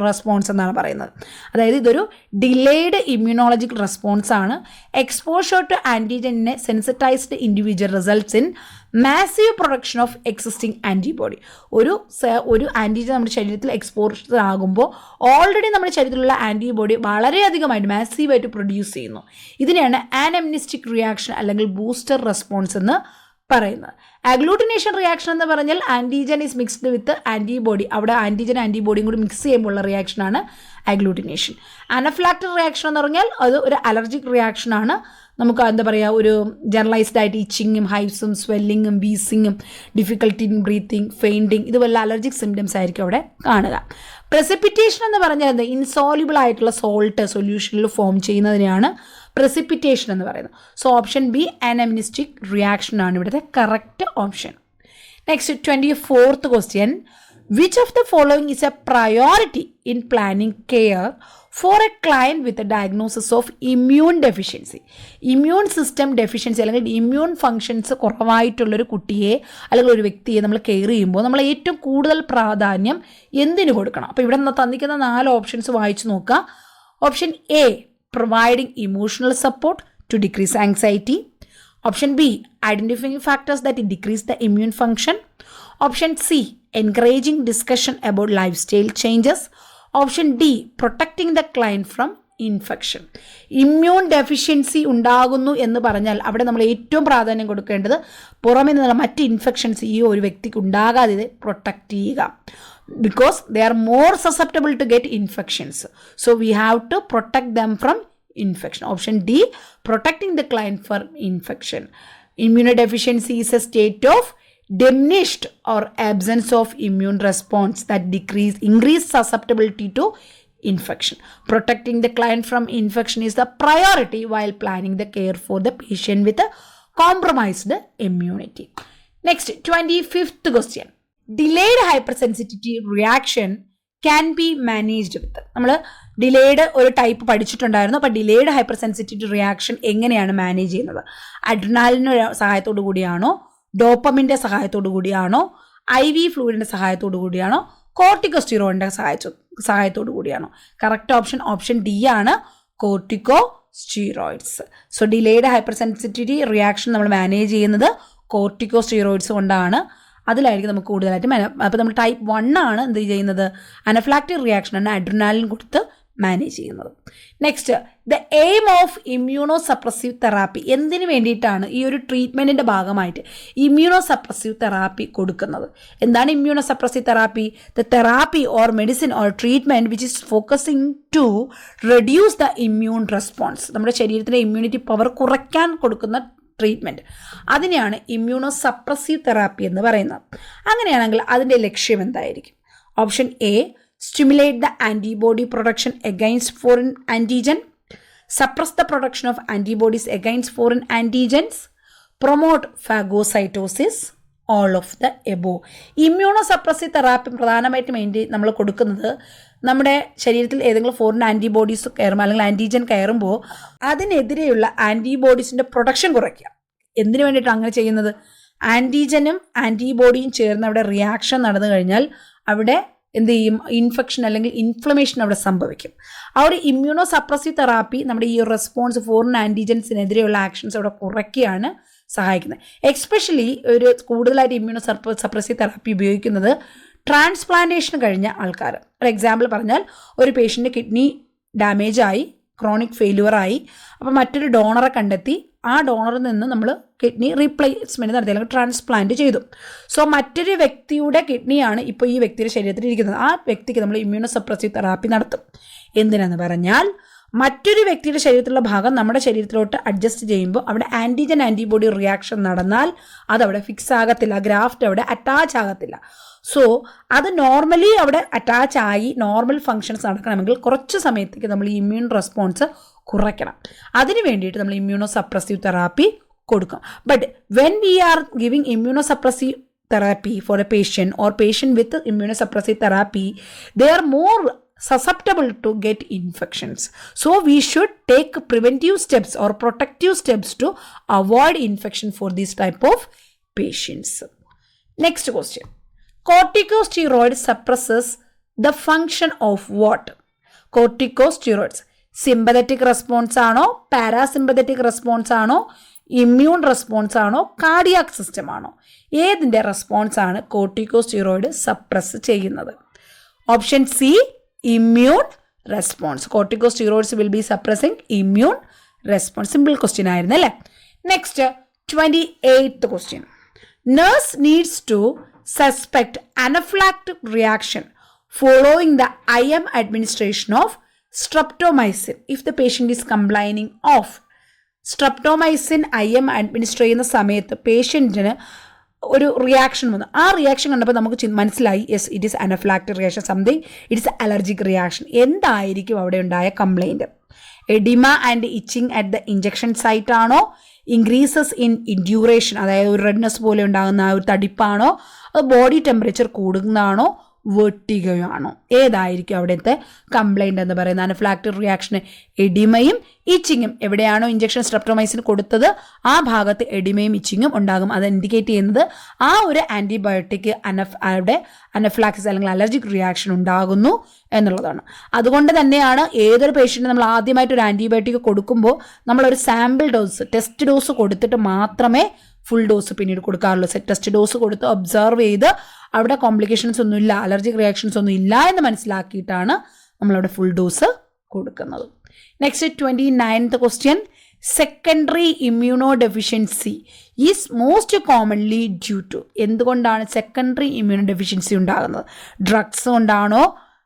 റെസ്പോൺസ് എന്നാണ് പറയുന്നത്. അതായത് ഇതൊരു ഡിലേഡ് ഇമ്മ്യൂണോളജിക് റെസ്പോൺസ് ആണ്. എക്സ്പോഷർ ടു ആൻറ്റിജനെ sensitised individual results in massive production of existing antibody. ഒരു ആൻറ്റിജൻ നമ്മുടെ ശരീരത്തിൽ എക്സ്പോഷർ ആകുമ്പോൾ ഓൾറെഡി നമ്മുടെ ശരീരത്തിലുള്ള ആൻറ്റിബോഡി വളരെയധികമായിട്ട് മാസീവായിട്ട് പ്രൊഡ്യൂസ് ചെയ്യുന്നു. ഇതിനെയാണ് ആനമിനിസ്റ്റിക് റിയാക്ഷൻ അല്ലെങ്കിൽ ബൂസ്റ്റർ റെസ്പോൺസ് എന്ന് പറയുന്നത്. അഗ്ലൂട്ടിനേഷൻ റിയാക്ഷൻ എന്ന് പറഞ്ഞാൽ antigen is mixed with antibody, അവിടെ ആൻറ്റിബോഡിയും കൂടി മിക്സ് ചെയ്യുമ്പോഴുള്ള റിയാക്ഷനാണ് അഗ്ലൂട്ടിനേഷൻ. അനഫ്ലാക്റ്റിക് റിയാക്ഷൻ എന്ന് പറഞ്ഞാൽ അത് ഒരു അലർജിക് റിയാക്ഷനാണ്. നമുക്ക് എന്താ പറയുക, ഒരു ജനറലൈസ്ഡ് ആയിട്ട് ഇച്ചിങ്ങും ഹൈവ്സും സ്വെല്ലിങ്ങും വീസിങ്ങും ഡിഫിക്കൽട്ടി ഇൻ ബ്രീത്തിങ് ഫെയിൻറ്റിങ് ഇതുപോലെ അലർജിക് സിംറ്റംസ് ആയിരിക്കും അവിടെ കാണുക. പ്രസിപ്പിറ്റേഷൻ എന്ന് പറഞ്ഞാൽ എന്താ, ഇൻസോല്യൂബിൾ ആയിട്ടുള്ള സോൾട്ട് സൊല്യൂഷനിൽ ഫോം ചെയ്യുന്നതിനെയാണ് പ്രസിപ്പിറ്റേഷൻ എന്ന് പറയുന്നത്. സോ ഓപ്ഷൻ ബി, ആനമിനിസ്റ്റിക് റിയാക്ഷൻ ആണ് ഇവിടുത്തെ correct option. Next 24th question, Which of the following is a priority in planning care for a client with a diagnosis of immune deficiency? Immune system deficiency അല്ലെങ്കിൽ immune functions കുറവായിട്ടുള്ളൊരു കുട്ടിയെ അല്ലെങ്കിൽ ഒരു വ്യക്തിയെ നമ്മൾ care ചെയ്യുമ്പോൾ നമ്മൾ ഏറ്റവും കൂടുതൽ പ്രാധാന്യം എന്തിനു കൊടുക്കണം? അപ്പോൾ ഇവിടെ തന്നിരിക്കുന്ന 4 ഓപ്ഷൻസ് വായിച്ചു നോക്കുക. Option A, providing emotional support to decrease anxiety. Option B, identifying factors that decrease the immune function. Option C, encouraging discussion about lifestyle changes. Option D, protecting the client from infection. Immune deficiency ഉണ്ടാകുന്നു എന്ന് പറഞ്ഞാൽ അവിടെ നമ്മൾ ഏറ്റവും പ്രാധാന്യം കൊടുക്കേണ്ടത് പുറമേ നിന്നുള്ള മറ്റ് ഇൻഫെക്ഷൻസ് ഈ ഒരു വ്യക്തിക്ക് ഉണ്ടാകാതെ പ്രൊട്ടക്റ്റ് ചെയ്യുക. Because they are more susceptible to get infections. So we have to protect them from infection. Option D, protecting the client from infection. Immunodeficiency is a state of diminished or absence of immune response that increase susceptibility to infection. Protecting the client from infection is the priority while planning the care for the patient with a compromised immunity. Next, 25th question. Delayed hypersensitivity reaction can be managed with. നമ്മൾ delayed ഒരു type പഠിച്ചിട്ടുണ്ടായിരുന്നു. അപ്പോൾ delayed hyper sensitivity reaction എങ്ങനെയാണ് manage ചെയ്യുന്നത്? അഡ്രിനാലിൻ്റെ സഹായത്തോടു കൂടിയാണോ, ഡോപ്പമിൻ്റെ സഹായത്തോടു കൂടിയാണോ, IV ഫ്ലൂയിഡിൻ്റെ സഹായത്തോടു കൂടിയാണോ, കോർട്ടിക്കോസ്റ്റീറോയിഡിൻ്റെ സഹായത്തോടു കൂടിയാണോ? Correct option D ആണ്, കോർട്ടിക്കോസ്റ്റീറോയിഡ്സ്. So delayed hyper sensitivity reaction നമ്മൾ മാനേജ് ചെയ്യുന്നത് കോർട്ടിക്കോസ്റ്റീറോയിഡ്സ് കൊണ്ടാണ്. അതിലായിരിക്കും നമുക്ക് കൂടുതലായിട്ട് അപ്പോൾ നമ്മൾ ടൈപ്പ് 1 ആണ് എന്ത് ചെയ്യുന്നത്? അനഫ്ലാക്റ്റിക് റിയാക്ഷനാണ് അഡ്രിനാലിൻ കൊടുത്ത് മാനേജ് ചെയ്യുന്നത്. Next, the aim of immuno suppressive therapy. എന്തിനു വേണ്ടിയിട്ടാണ് ഈ ഒരു ട്രീറ്റ്മെൻറ്റിൻ്റെ ഭാഗമായിട്ട് ഇമ്മ്യൂണോ സപ്രസീവ് തെറാപ്പി കൊടുക്കുന്നത്? എന്താണ് immunosuppressive therapy? The therapy or medicine or treatment which is focusing to reduce the immune response. നമ്മുടെ ശരീരത്തിൻ്റെ ഇമ്മ്യൂണിറ്റി പവർ കുറയ്ക്കാൻ കൊടുക്കുന്ന ട്രീറ്റ്മെൻറ്റ്, അതിനെയാണ് ഇമ്മ്യൂണോ സപ്രസീവ് തെറാപ്പി എന്ന് പറയുന്നത്. അങ്ങനെയാണെങ്കിൽ അതിൻ്റെ ലക്ഷ്യം എന്തായിരിക്കും? Option A, stimulate the antibody production against foreign antigen, suppress the production of antibodies against foreign antigens, promote phagocytosis, all of the above. Immuno suppressive therapy പ്രധാനമായിട്ടും നമ്മൾ കൊടുക്കുന്നത് നമ്മുടെ ശരീരത്തിൽ ഏതെങ്കിലും ഫോറിൻ ആൻറ്റിബോഡീസ് കയറുമ്പോൾ അല്ലെങ്കിൽ ആൻറ്റിജൻ കയറുമ്പോൾ അതിനെതിരെയുള്ള ആൻറ്റിബോഡീസിൻ്റെ പ്രൊഡക്ഷൻ കുറയ്ക്കുക. എന്തിനു വേണ്ടിയിട്ടാണ് അങ്ങനെ ചെയ്യുന്നത്? ആൻറ്റിജനും ആൻറ്റിബോഡിയും ചേർന്ന് അവിടെ റിയാക്ഷൻ നടന്നു കഴിഞ്ഞാൽ അവിടെ എന്ത് ചെയ്യും? ഇൻഫെക്ഷൻ അല്ലെങ്കിൽ ഇൻഫ്ലമേഷൻ അവിടെ സംഭവിക്കും. ആ ഒരു ഇമ്മ്യൂണോ സപ്രസീവ് തെറാപ്പി നമ്മുടെ ഈ റെസ്പോൺസ് ഫോറിൻ ആൻറ്റിജൻസിനെതിരെയുള്ള ആക്ഷൻസ് അവിടെ കുറയ്ക്കുകയാണ് സഹായിക്കുന്നത്. എക്സ്പെഷ്യലി ഒരു കൂടുതലായിട്ട് ഇമ്മ്യൂണോ സപ്രസീവ് തെറാപ്പി ഉപയോഗിക്കുന്നത് ട്രാൻസ്പ്ലാന്റേഷൻ കഴിഞ്ഞ ആൾക്കാർ. ഒരു എക്സാമ്പിൾ പറഞ്ഞാൽ, ഒരു പേഷ്യൻ്റ് കിഡ്നി ഡാമേജായി, ക്രോണിക് ഫെയിലുവറായി, അപ്പോൾ മറ്റൊരു ഡോണറെ കണ്ടെത്തി ആ ഡോണറിൽ നിന്ന് നമ്മൾ കിഡ്നി റീപ്ലേസ്മെൻറ്റ് നടത്തി അല്ലെങ്കിൽ ട്രാൻസ്പ്ലാന്റ് ചെയ്തു. സോ മറ്റൊരു വ്യക്തിയുടെ കിഡ്നിയാണ് ഇപ്പോൾ ഈ വ്യക്തിയുടെ ശരീരത്തിൽ ഇരിക്കുന്നത്. ആ വ്യക്തിക്ക് നമ്മൾ ഇമ്മ്യൂണോ സപ്രസീവ് തെറാപ്പി നടത്തും. എന്തിനാന്ന് പറഞ്ഞാൽ മറ്റൊരു വ്യക്തിയുടെ ശരീരത്തിലുള്ള ഭാഗം നമ്മുടെ ശരീരത്തിലോട്ട് അഡ്ജസ്റ്റ് ചെയ്യുമ്പോൾ അവിടെ ആൻറ്റിജൻ ആൻറ്റിബോഡി റിയാക്ഷൻ നടന്നാൽ അതവിടെ ഫിക്സ് ആകത്തില്ല, ഗ്രാഫ്റ്റ് അവിടെ അറ്റാച്ച് ആകത്തില്ല. സോ അത് നോർമലി അവിടെ അറ്റാച്ച് ആയി നോർമൽ ഫങ്ഷൻസ് നടക്കണമെങ്കിൽ കുറച്ച് സമയത്തേക്ക് നമ്മൾ ഈ ഇമ്മ്യൂൺ റെസ്പോൺസ് കുറയ്ക്കണം. അതിന് വേണ്ടിയിട്ട് നമ്മൾ ഇമ്മ്യൂണോ സപ്രസീവ് തെറാപ്പി കൊടുക്കും. But when we R giving immuno suppressive therapy for a patient or patient with immunosuppressive therapy, they are more susceptible to get infections. So we should take preventive steps or protective steps to avoid infection for this type of patients. Next question. Corticosteroid suppresses the function of what? Corticosteroids sympathetic response ആണോ, parasympathetic response ആണോ, immune response ആണോ, cardiac system ആണോ? ഏതിൻ്റെ response ആണ് corticosteroid suppress ചെയ്യുന്നത്? Option C, immune response. കോർട്ടിക്കോസ്റ്റീറോയിഡ്സ് will be suppressing immune response. Simple question ആയിരുന്നു അല്ലേ? Next 28th question. Nurse needs to suspect anaphylactic reaction following the IM administration of streptomycin if the patient is complaining of. Streptomycin IM administer ചെയ്യുന്ന സമയത്ത് പേഷ്യൻറ്റിന് ഒരു reaction വന്നു. ആ reaction കണ്ടപ്പോൾ നമുക്ക് മനസ്സിലായി, yes it is anaphylactic reaction, something it is allergic reaction. എന്തായിരിക്കും അവിടെ ഉണ്ടായ complaint? Oedema and itching at the injection site ആണോ, ഇൻക്രീസസ് ഇൻ ഇൻഡ്യൂറേഷൻ, അതായത് ഒരു റെഡ്നെസ് പോലെ ഉണ്ടാകുന്ന ആ ഒരു തടിപ്പാണോ, അത് ബോഡി ടെമ്പറേച്ചർ കൂടുന്നതാണോ, വെട്ടികയാണോ? ഏതായിരിക്കും അവിടുത്തെ കംപ്ലൈൻറ്റ് എന്ന് പറയുന്നത്? അനഫിലാക്ടറി റിയാക്ഷന് എഡിമയും ഇച്ചിങ്ങും. എവിടെയാണോ ഇഞ്ചക്ഷൻ സ്ട്രെപ്റ്റോമൈസിൻ കൊടുത്തത് ആ ഭാഗത്ത് എഡിമയും ഇച്ചിങ്ങും ഉണ്ടാകും. അത് ഇൻഡിക്കേറ്റ് ചെയ്യുന്നത് ആ ഒരു ആൻറ്റിബയോട്ടിക് അവിടെ അനഫിലാക്സിസ് അല്ലെങ്കിൽ അലർജിക് റിയാക്ഷൻ ഉണ്ടാകുന്നു എന്നുള്ളതാണ്. അതുകൊണ്ട് തന്നെയാണ് ഏതൊരു പേഷ്യൻറ്റിന് നമ്മൾ ആദ്യമായിട്ട് ഒരു ആൻറ്റിബയോട്ടിക് കൊടുക്കുമ്പോൾ നമ്മളൊരു സാമ്പിൾ ഡോസ്, ടെസ്റ്റ് ഡോസ് കൊടുത്തിട്ട് മാത്രമേ ഫുൾ ഡോസ് പിന്നീട് കൊടുക്കാറുള്ളൂ. ടെസ്റ്റ് ഡോസ് കൊടുത്ത് ഒബ്സർവ് ചെയ്ത് അവിടെ കോംപ്ലിക്കേഷൻസ് ഒന്നും ഇല്ല, അലർജിക് റിയാക്ഷൻസ് ഒന്നും ഇല്ല എന്ന് മനസ്സിലാക്കിയിട്ടാണ് നമ്മളവിടെ ഫുൾ ഡോസ് കൊടുക്കുന്നത്. Next 29th question. Secondary immunodeficiency is most commonly due to. എന്തുകൊണ്ടാണ് സെക്കൻഡറി ഇമ്മ്യൂണോ ഡെഫിഷ്യൻസി ഉണ്ടാകുന്നത്? ഡ്രഗ്സ് കൊണ്ടാണോ,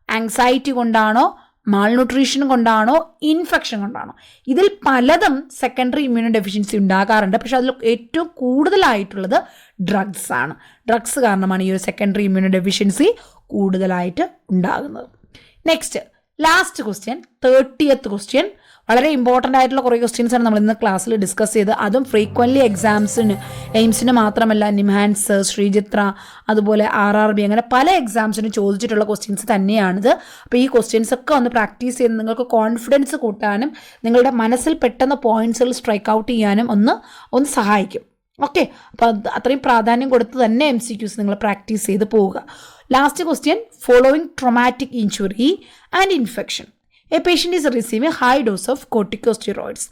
ആങ്സൈറ്റി കൊണ്ടാണോ, മാൾന്യൂട്രീഷൻ കൊണ്ടാണോ, ഇൻഫെക്ഷൻ കൊണ്ടാണോ? ഇതിൽ പലതും സെക്കൻഡറി ഇമ്മ്യൂണോ ഡെഫിഷ്യൻസി ഉണ്ടാകാറുണ്ട്. പക്ഷെ അതിൽ ഏറ്റവും കൂടുതലായിട്ടുള്ളത് ഡ്രഗ്സ് ആണ്. ഡ്രഗ്സ് കാരണമാണ് ഈ ഒരു സെക്കൻഡറി ഇമ്മ്യൂണോ ഡെഫിഷ്യൻസി കൂടുതലായിട്ട് ഉണ്ടാകുന്നത്. Next last question, 30th question. വളരെ ഇമ്പോർട്ടൻ്റ് ആയിട്ടുള്ള കുറേ ക്വസ്റ്റ്യൻസാണ് നമ്മൾ ഇന്ന് ക്ലാസ്സിൽ ഡിസ്കസ് ചെയ്ത്. അതും ഫ്രീക്വൻ്റ്ലി എക്സാംസിന്, എയിംസിന് മാത്രമല്ല, നിംഹാൻസ്, ശ്രീചിത്ര, അതുപോലെ RRB, അങ്ങനെ പല എക്സാംസിന് ചോദിച്ചിട്ടുള്ള ക്വസ്റ്റ്യൻസ് തന്നെയാണിത്. അപ്പോൾ ഈ ക്വസ്റ്റ്യൻസ് ഒക്കെ ഒന്ന് പ്രാക്ടീസ് ചെയ്ത് നിങ്ങൾക്ക് കോൺഫിഡൻസ് കൂട്ടാനും നിങ്ങളുടെ മനസ്സിൽ പെട്ടെന്ന് പോയിന്റ്സുകൾ സ്ട്രൈക്ക് ഔട്ട് ചെയ്യാനും ഒന്ന് സഹായിക്കും. ഓക്കെ, അപ്പോൾ അത്രയും പ്രാധാന്യം കൊടുത്ത് തന്നെ MCQs നിങ്ങൾ പ്രാക്ടീസ് ചെയ്ത് പോവുക. Last question, following traumatic injury and infection a patient is receiving high dose of corticosteroids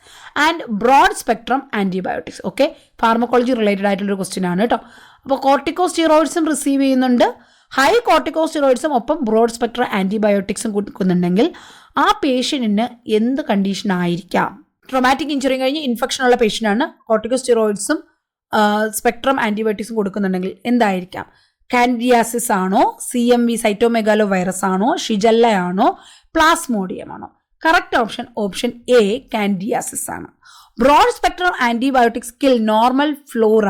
and broad spectrum antibiotics. Okay, pharmacology related ആയിട്ടുള്ളൊരു ക്വസ്റ്റ്യൻ ആണ് കേട്ടോ. അപ്പോൾ കോർട്ടിക്കോസ്റ്റീറോയിഡ്സും റിസീവ് ചെയ്യുന്നുണ്ട്, ഹൈ കോർട്ടിക്കോസ്റ്റീറോയിഡ്സും ഒപ്പം ബ്രോഡ് സ്പെക്ട്രം ആൻറ്റിബയോട്ടിക്സും കൊടുക്കുന്നുണ്ടെങ്കിൽ ആ പേഷ്യൻറ്റിന് എന്ത് കണ്ടീഷൻ ആയിരിക്കാം? ട്രോമാറ്റിക് ഇഞ്ചുറി കഴിഞ്ഞ് ഇൻഫെക്ഷൻ ഉള്ള പേഷ്യൻ്റാണ്, കോർട്ടിക്കോസ്റ്റീറോയിഡ്സും സ്പെക്ട്രം ആൻറ്റിബയോട്ടിക്സും കൊടുക്കുന്നുണ്ടെങ്കിൽ എന്തായിരിക്കാം? കാൻഡിയാസിസ് ആണോ, CMV സൈറ്റോമെഗാലോ വൈറസ് ആണോ, ഷിജല്ല ആണോ, പ്ലാസ്മോഡിയം ആണോ? കറക്റ്റ് ഓപ്ഷൻ A കാൻഡിയാസിസ് ആണ്. Broad spectrum antibiotics kill normal flora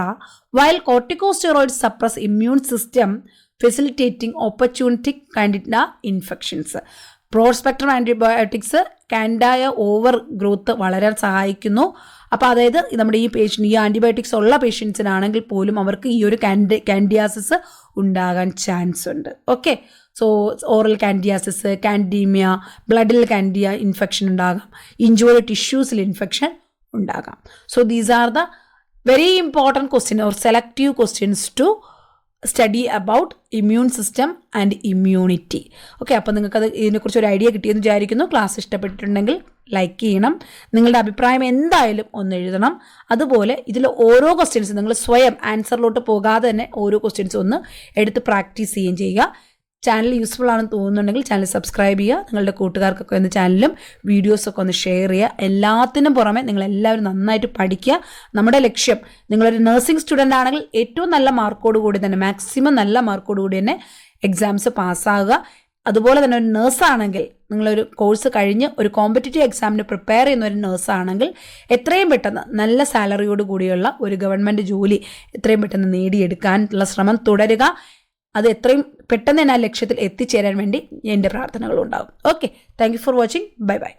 while corticosteroids suppress immune system facilitating opportunistic candida infections. Broad spectrum antibiotics candida over growth വളരാൻ സഹായിക്കുന്നു. അപ്പോൾ അതായത് നമ്മുടെ ഈ ആൻറ്റിബയോട്ടിക്സ് ഉള്ള പേഷ്യൻസിനാണെങ്കിൽ പോലും അവർക്ക് ഈ ഒരു കാൻഡിയാസിസ് ഉണ്ടാകാൻ ചാൻസ് ഉണ്ട്. Okay, so oral candidiasis, candidemia, ബ്ലഡിൽ കാൻഡിയ ഇൻഫെക്ഷൻ ഉണ്ടാകാം, ഇഞ്ചുറി ടിഷ്യൂസിൽ ഇൻഫെക്ഷൻ ഉണ്ടാകാം. So these are the very important question or selective questions to study about immune system and immunity. Okay, അപ്പോൾ നിങ്ങൾക്കത് ഇതിനെക്കുറിച്ച് ഒരു ഐഡിയ കിട്ടിയെന്ന് വിചാരിക്കുന്നു. ക്ലാസ് ഇഷ്ടപ്പെട്ടിട്ടുണ്ടെങ്കിൽ ലൈക്ക് ചെയ്യണം, നിങ്ങളുടെ അഭിപ്രായം എന്തായാലും ഒന്ന് എഴുതണം. അതുപോലെ ഇതിൽ ഓരോ ക്വസ്റ്റ്യൻസ് നിങ്ങൾ സ്വയം ആൻസറിലോട്ട് പോകാതെ തന്നെ ഓരോ ക്വസ്റ്റ്യൻസ് ഒന്ന് എടുത്ത് പ്രാക്ടീസ് ചെയ്യുകയും ചെയ്യുക. ചാനൽ യൂസ്ഫുൾ ആണെന്ന് തോന്നുന്നുണ്ടെങ്കിൽ ചാനൽ സബ്സ്ക്രൈബ് ചെയ്യുക, നിങ്ങളുടെ കൂട്ടുകാർക്കൊക്കെ ഒന്ന് ചാനലും വീഡിയോസൊക്കെ ഒന്ന് ഷെയർ ചെയ്യുക. എല്ലാത്തിനും പുറമെ നിങ്ങളെല്ലാവരും നന്നായിട്ട് പഠിക്കുക. നമ്മുടെ ലക്ഷ്യം, നിങ്ങളൊരു നഴ്സിംഗ് സ്റ്റുഡൻ്റ് ആണെങ്കിൽ ഏറ്റവും നല്ല മാർക്കോട് കൂടി തന്നെ, മാക്സിമം നല്ല മാർക്കോട് കൂടി തന്നെ എക്സാംസ് പാസ്സാകുക. അതുപോലെ തന്നെ ഒരു നേഴ്സാണെങ്കിൽ, നിങ്ങളൊരു കോഴ്സ് കഴിഞ്ഞ് ഒരു കോമ്പറ്റേറ്റീവ് എക്സാമിന് പ്രിപ്പയർ ചെയ്യുന്ന ഒരു നേഴ്സാണെങ്കിൽ എത്രയും പെട്ടെന്ന് നല്ല സാലറിയോട് കൂടിയുള്ള ഒരു ഗവൺമെൻറ് ജോലി എത്രയും പെട്ടെന്ന് നേടിയെടുക്കാനുള്ള ശ്രമം തുടരുക. അത് എത്രയും പെട്ടെന്ന് തന്നെ ആ ലക്ഷ്യത്തിൽ എത്തിച്ചേരാൻ വേണ്ടി എൻ്റെ പ്രാർത്ഥനകളുണ്ടാകും. Okay, thank you for watching. Bye by.